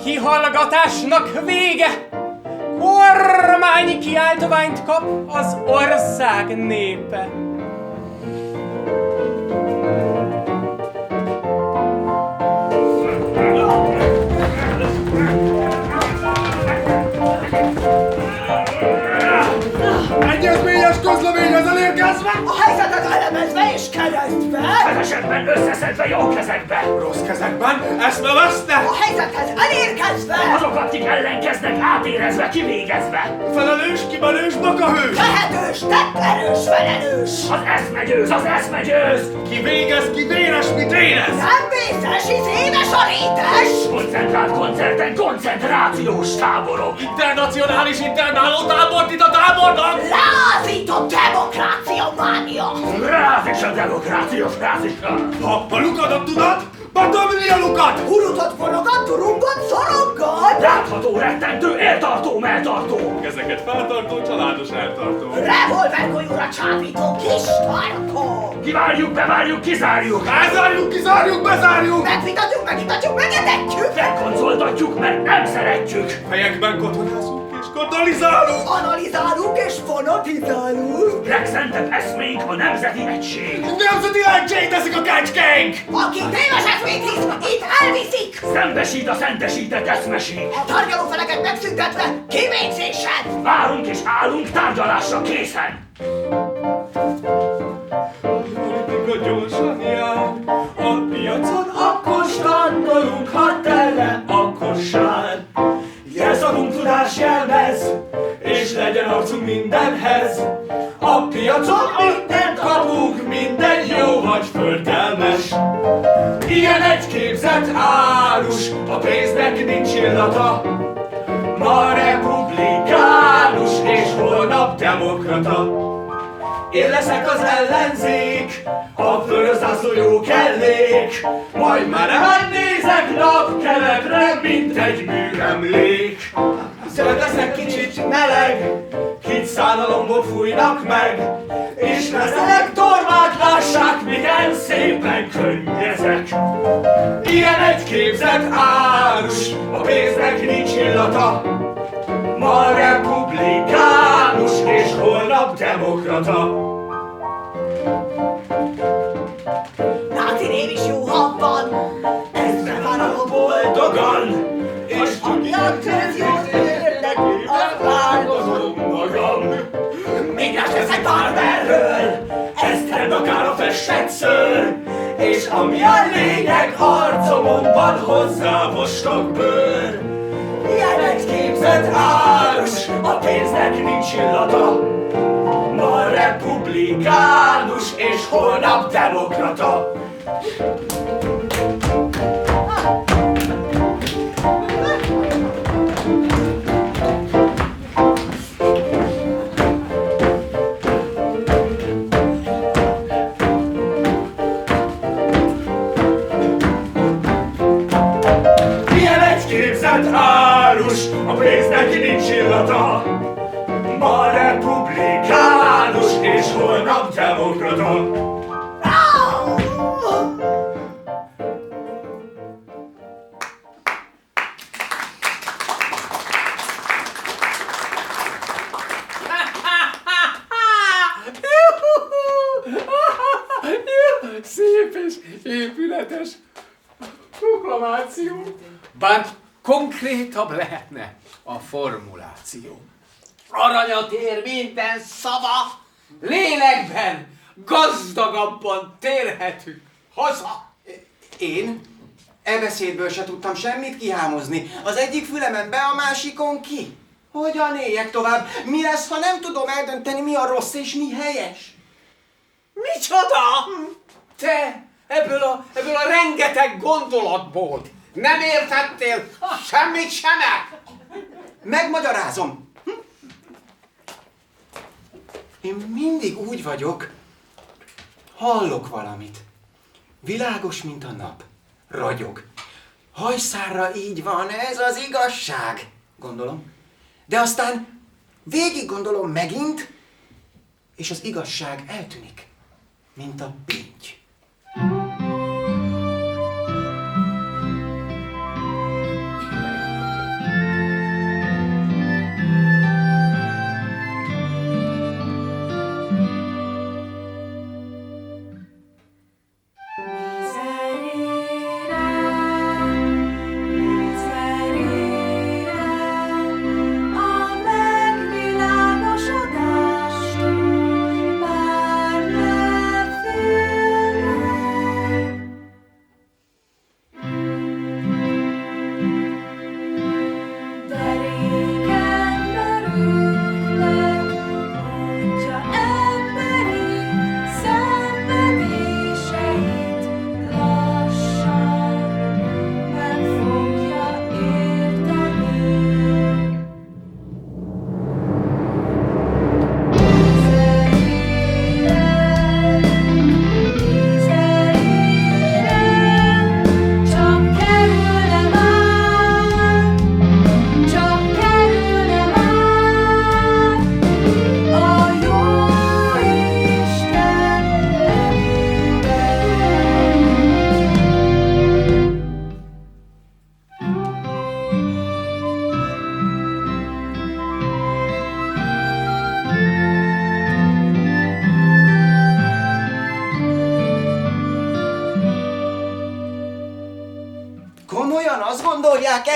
kihallgatásnak vége! Kormányi kiáltványt kap az ország népe. Egyezményes közleményhez elérkezve! A helyzetet elemezve és keresztve! Ez esetben összeszedve jó kezekbe! Rossz kezekben eszmeveszne! A helyzethez elérkezve! Azokat, kik ellenkeznek, átérezve, kivégezve! Felelős, kimenős, bakahős! Tehetős, tetterős, felelős! Az eszmegyőz! Ki végez, ki véres, mit érez! Nem vészes, édes a rétes! Koncentrált koncerten koncentrációs táborok! Internacionális internáló tábort itt a tábornak! Lázított demokrácia mánia! Frázis a demokrácia frázisa! Ha lukad a tudat, badomli a lukat! Hurutott forogat, turungot, szoroggat! Látható, rettentő, éltartó, melltartó! Ezeket feltartó, családos eltartó. Revolvergolyóra csábító kis tartó! Kivárjuk, bevárjuk, kizárjuk! Elzárjuk, kizárjuk, bezárjuk! Megvitatjuk, megítatjuk, megedetjük! Megkoncoltatjuk, mert nem szeretjük! Fejekben katonázunk és katalizálunk! Analizálunk és fanatizálunk! Legszentebb eszménk a nemzeti egység! Nemzeti egység teszik a kecskénk! Aki téves eszmét hisz, itt elviszik! Szembesít a szentesített eszmeség! A tárgyalófeleket megszüntetve kivécésen! Várunk és állunk tárgyalásra készen! Politika gyorsan jár, a piacon akkor standolunk, ha tele a kosár. Jelszavunk tudás jelmez, és legyen arcunk mindenhez. A piacon mindent kapunk, minden jó vagy földtelmes. Ilyen egy képzett árus, a pénznek nincs illata. Ma republikánus, és holnap demokrata. Én leszek az ellenzék, a vörös zászló jó kellék, majd már nem nézek napkelepre, mint egy műemlék. Zöld leszek kicsit meleg, kit szánalomból fújnak meg, és leszelek tormák, lássák, milyen szépen könnyezek. Ilyen egy képzett árus, a pénznek nincs illata. Ma republikánus, és holnap demokrata. Náci név is jó, ha van, ez bevállalom boldogan, És ami a közjót érdekli, az áldozom magam. Migráns leszek bármerről, ezt rend akár a festett szőr, és ami a lényeg, arcomon van hozzá vastag bőr. Ilyen egy képzett árus, a pénznek nincs illata. Ma republikánus, és holnap demokrata. Ilyen egy képzett árus, a pénznek nincs illata. Ma republikánus, és holnap demokrata. Szép és épületes proklamáció. Bár konkrétabb lehetne a formuláció. Aranyat ér minden szava, lélekben gazdagabban térhetünk haza. Én ebeszédből se tudtam semmit kihámozni. Az egyik fülemen be, a másikon ki. Hogyan éljek tovább? Mi lesz, ha nem tudom eldönteni, mi a rossz és mi helyes? Micsoda? Te ebből a rengeteg gondolatból nem értettél semmit sem meg? Megmagyarázom. Én mindig úgy vagyok, hallok valamit. Világos, mint a nap. Ragyog. Hajszárra így van, ez az igazság. Gondolom. De aztán végig gondolom megint, és az igazság eltűnik, mint a pinty.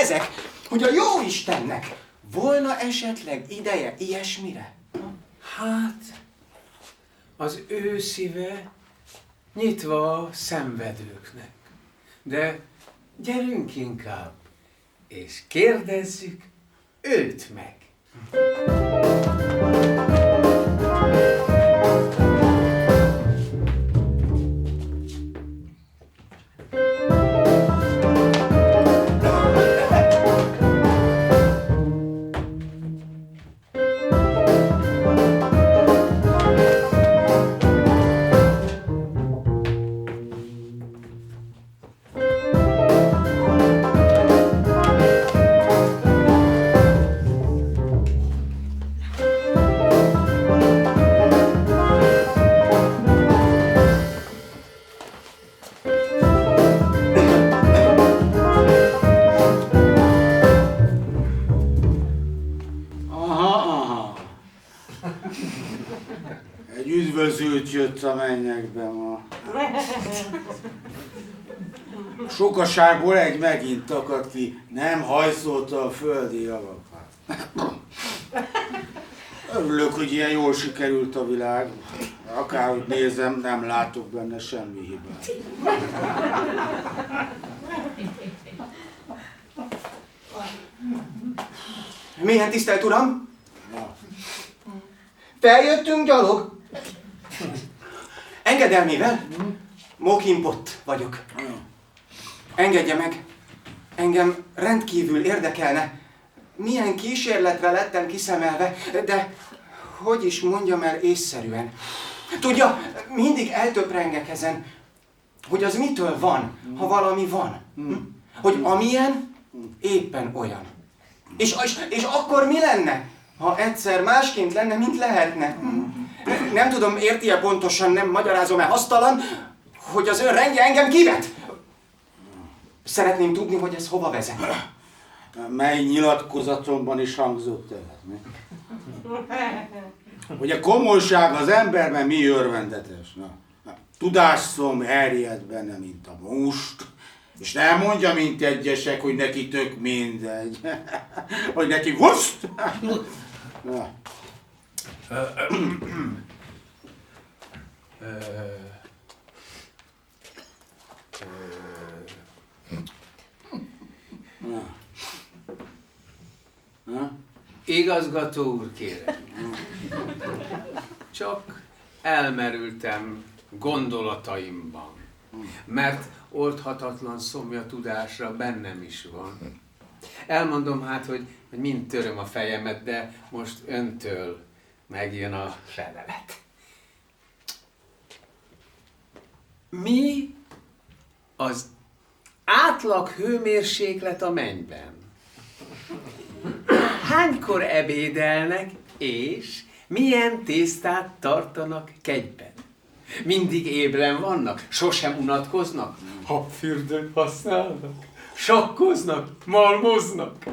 ezek, hogy a Jóistennek volna esetleg ideje ilyesmire? Hát, az ő szíve nyitva a szenvedőknek. De gyerünk inkább, és kérdezzük őt meg. Egy üdvözült jött a mennyekbe ma. Sokaságból egy megint akadt ki, nem hajszolta a földi javakat. Örülök, hogy ilyen jól sikerült a világ. Akárhogy nézem, nem látok benne semmi hibát. Milyen tisztelt uram? Feljöttünk gyalog. Engedelmével Mokinpott vagyok. Engedje meg, engem rendkívül érdekelne, milyen kísérletre lettem kiszemelve, de hogy is mondjam el észszerűen. Tudja, mindig eltöprengek ezen, hogy az mitől van, ha valami van. Hogy amilyen, éppen olyan. És akkor mi lenne, ha egyszer másként lenne, mint lehetne? Nem tudom, érti-e pontosan, nem magyarázom-e hasztalan, hogy az ön rendje engem kivet? Szeretném tudni, hogy ez hova vezet. Mely nyilatkozatomban is hangzott el? Hogy a komolyság az emberben mi örvendetes. Tudásszom erjed benne, mint a must, és nem mondja, mint egyesek, hogy neki tök mindegy. Hogy neki vuszt! Na. Igazgató úr, kérem. Csak elmerültem gondolataimban, mert oldhatatlan szomja tudásra bennem is van. Elmondom hát, hogy mind töröm a fejemet, de most öntől megjön a felelet. Mi az átlag hőmérséklet a mennyben? Hánykor ebédelnek, és milyen tésztát tartanak kegyben? Mindig ébren vannak, sosem unatkoznak, habfürdőt használnak, sakkoznak, malmoznak.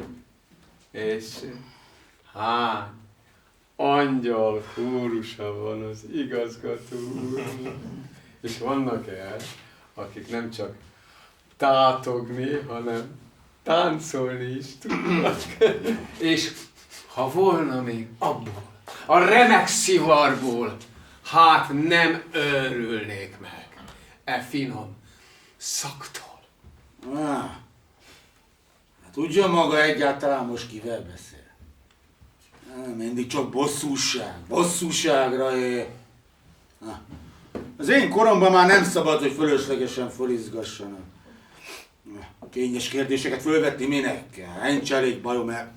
És hány angyal kórusa van az igazgató úrnak. És vannak-e, akik nem csak tátogni, hanem táncolni is tudnak. És ha volna még abból, a remek szivarból, hát nem őrülnék meg e finom szaktól. Tudja maga egyáltalán most kivel beszél? Mindig csak bosszúságra ér. Az én koromban már nem szabad, hogy fölöslegesen felizgassanak. Kényes kérdéseket fölvetni minek kell? Nincs elég bajom el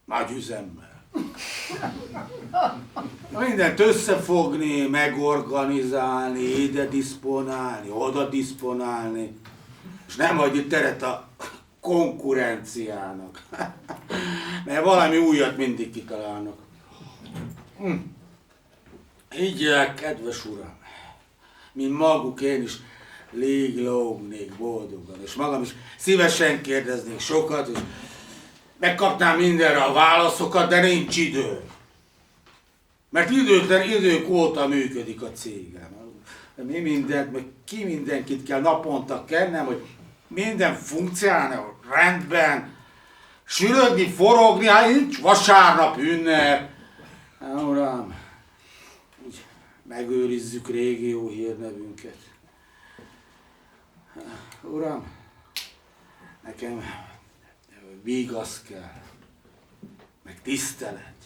nagy üzemmel. Mindent összefogni, megorganizálni, ide diszponálni, oda diszponálni, és nem hagyni teret a konkurenciának. Mert valami újat mindig kitalálnak. Higgyák, kedves uram, mint maguk én is léglógnék boldogan, és magam is szívesen kérdeznék sokat, és megkapnám mindenre a válaszokat, de nincs idő. Mert időtlen idők óta működik a cégem. Mi mindent, meg ki mindenkit kell naponta kennem, hogy minden funkcionáljon Rendben. Sülögni, forogni, hát nincs vasárnap ünnep. Hát, uram, úgy megőrizzük régi jó hírnevünket. Uram, nekem vigasz kell, meg tisztelet.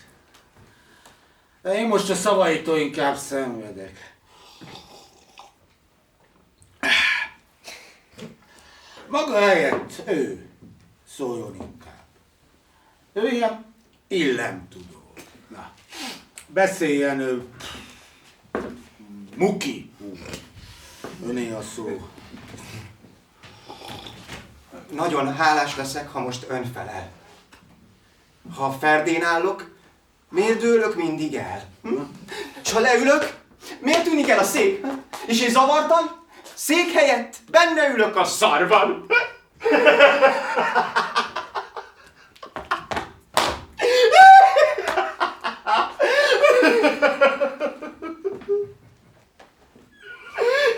De én most a szavaitól inkább szenvedek. Maga helyett ő szóljon inkább. Ő ilyen illemtudó. Na, beszéljen ő. Muki úr. Öné a szó. Nagyon hálás leszek, ha most ön felel. Ha ferdén állok, miért dőlök mindig el? S ha leülök, miért tűnik el a szék? És én zavartan? Szék helyett benne ülök a szarban.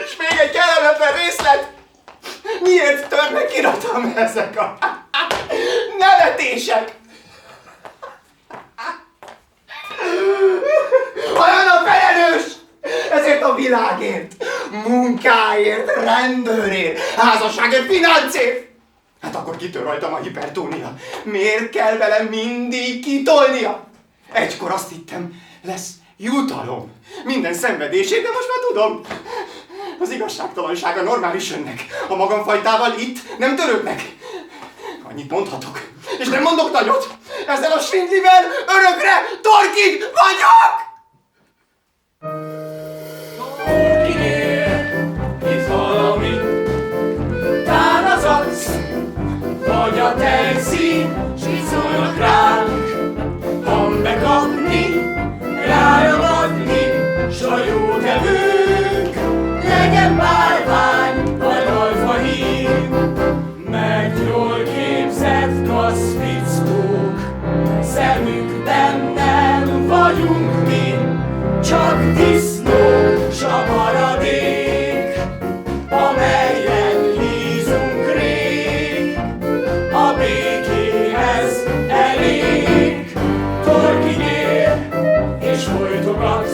És még egy kellemetlen részlet. Miért törnek ki rajtam ezek a nevetések? Olyan a felelős ezért a világért, munkáért, rendőrért, házasságért, financért. Hát akkor kitör rajtam a hipertónia. Miért kell velem mindig kitolnia? Egykor azt hittem, lesz jutalom minden szenvedésért, de most már tudom. Az igazságtalansága normális önnek. A magamfajtával itt nem törődnek. Annyit mondhatok, és nem mondok nagyot. Ezzel a svindlivel örökre torkig vagyok! Torkinél itt valami tánazatsz, vagy a tejszín, s így szólnak ránk. Van bekapni, ráragadni, s a jó tevők, legyen bálvány, vagy alfahír, meg jól képzett kaszfickók, szemükben nem vagyunk mi, csak disznó, s a maradék, amelyen hízunk rég, a békéhez elég. Torkinyér és folytogat,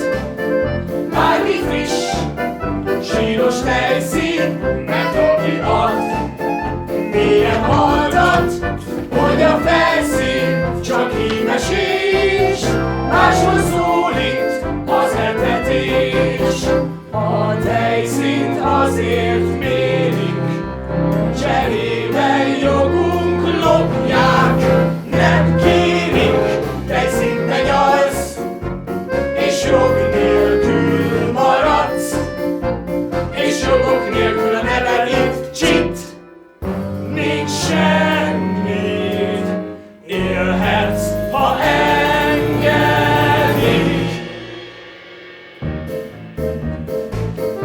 bármi friss, síros tejszín, mert aki ad, mélyen hallgat, hogy a felszín csak hímesés, máshol szólít az etetés. A tejszínt azért mérik, cserébe jogunk lopják, nem kérik, tejszínbe nyalsz, és jog nélkül maradsz, és jogok nélkül a neved itt csit, nincs semmit, élhetsz, ha engedik.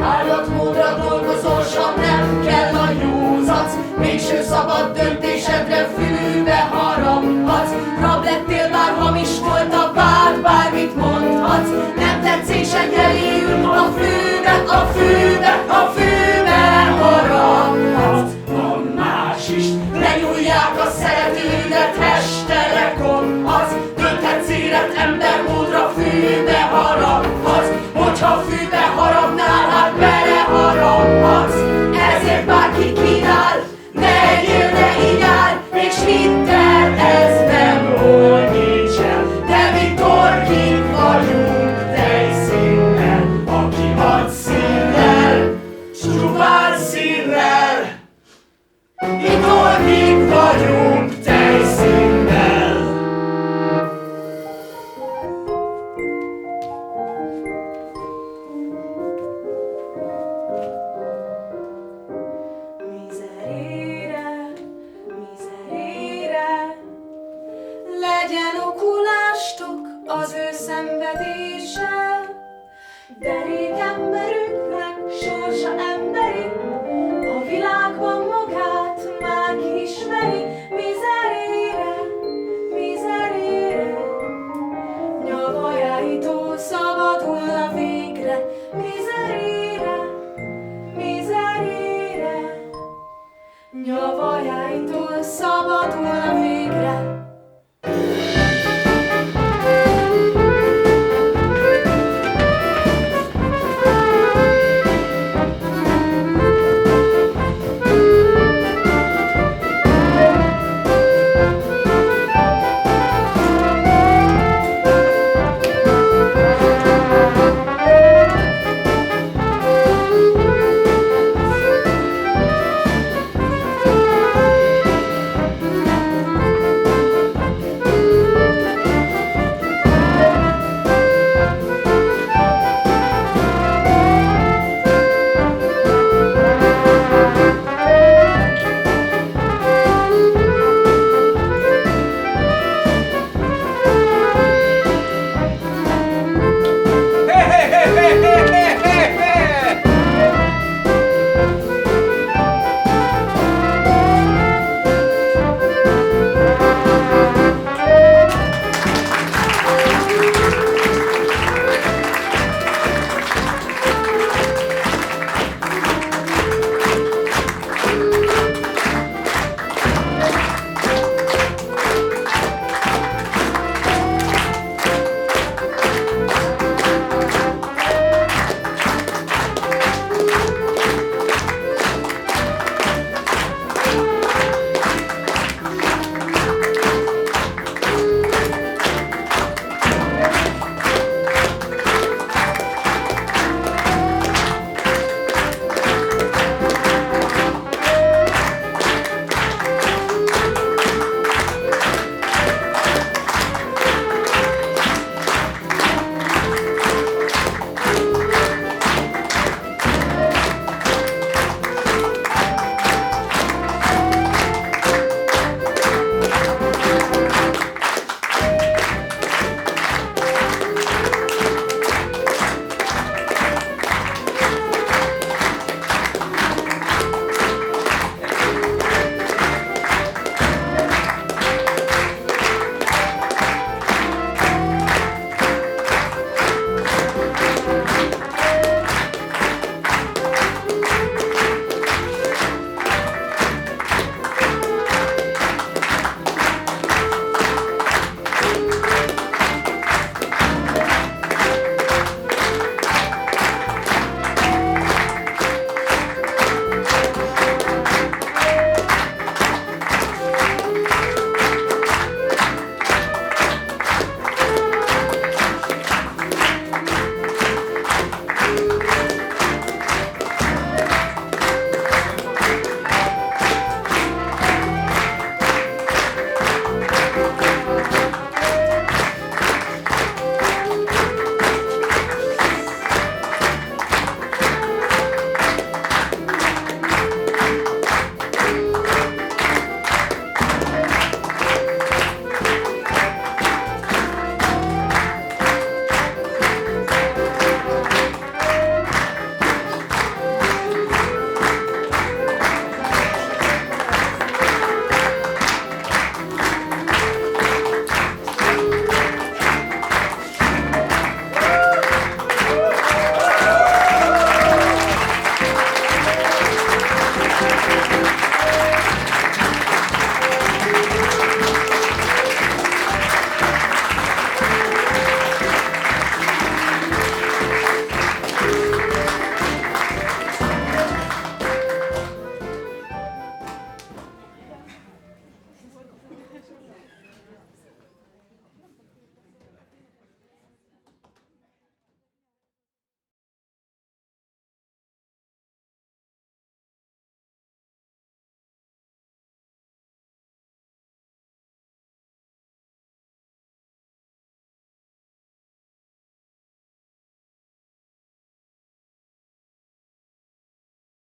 Állatmódra dolgozol, s ha nem kell a józac, mégsem szabad döntésedre fűbe haraphatsz. Rab lettél, bár hamis volt a vád, bármit mondhatsz, nem tetszésedre él a fűbe, a fűbe, a fűbe haraphatsz. Van más is, lenyúlják a szeretődet, hestelekomhatsz, dönthetsz élet embermódra, fűbe haraphatsz. Hogyha fűbe harapnál, hát beleharaphatsz. Ezért bárki kínál, ne él, ne igyál, és hidd el, ez nem oldíts el. De mi torkik vagyunk tejszínnel, aki ad színnel, s csupán színnel. Mi torkik vagyunk tejszínnel. Mizerére, mizerére, legyen okulástok az ő szenvedése. Derék emberünknek sorsa emberi, a világban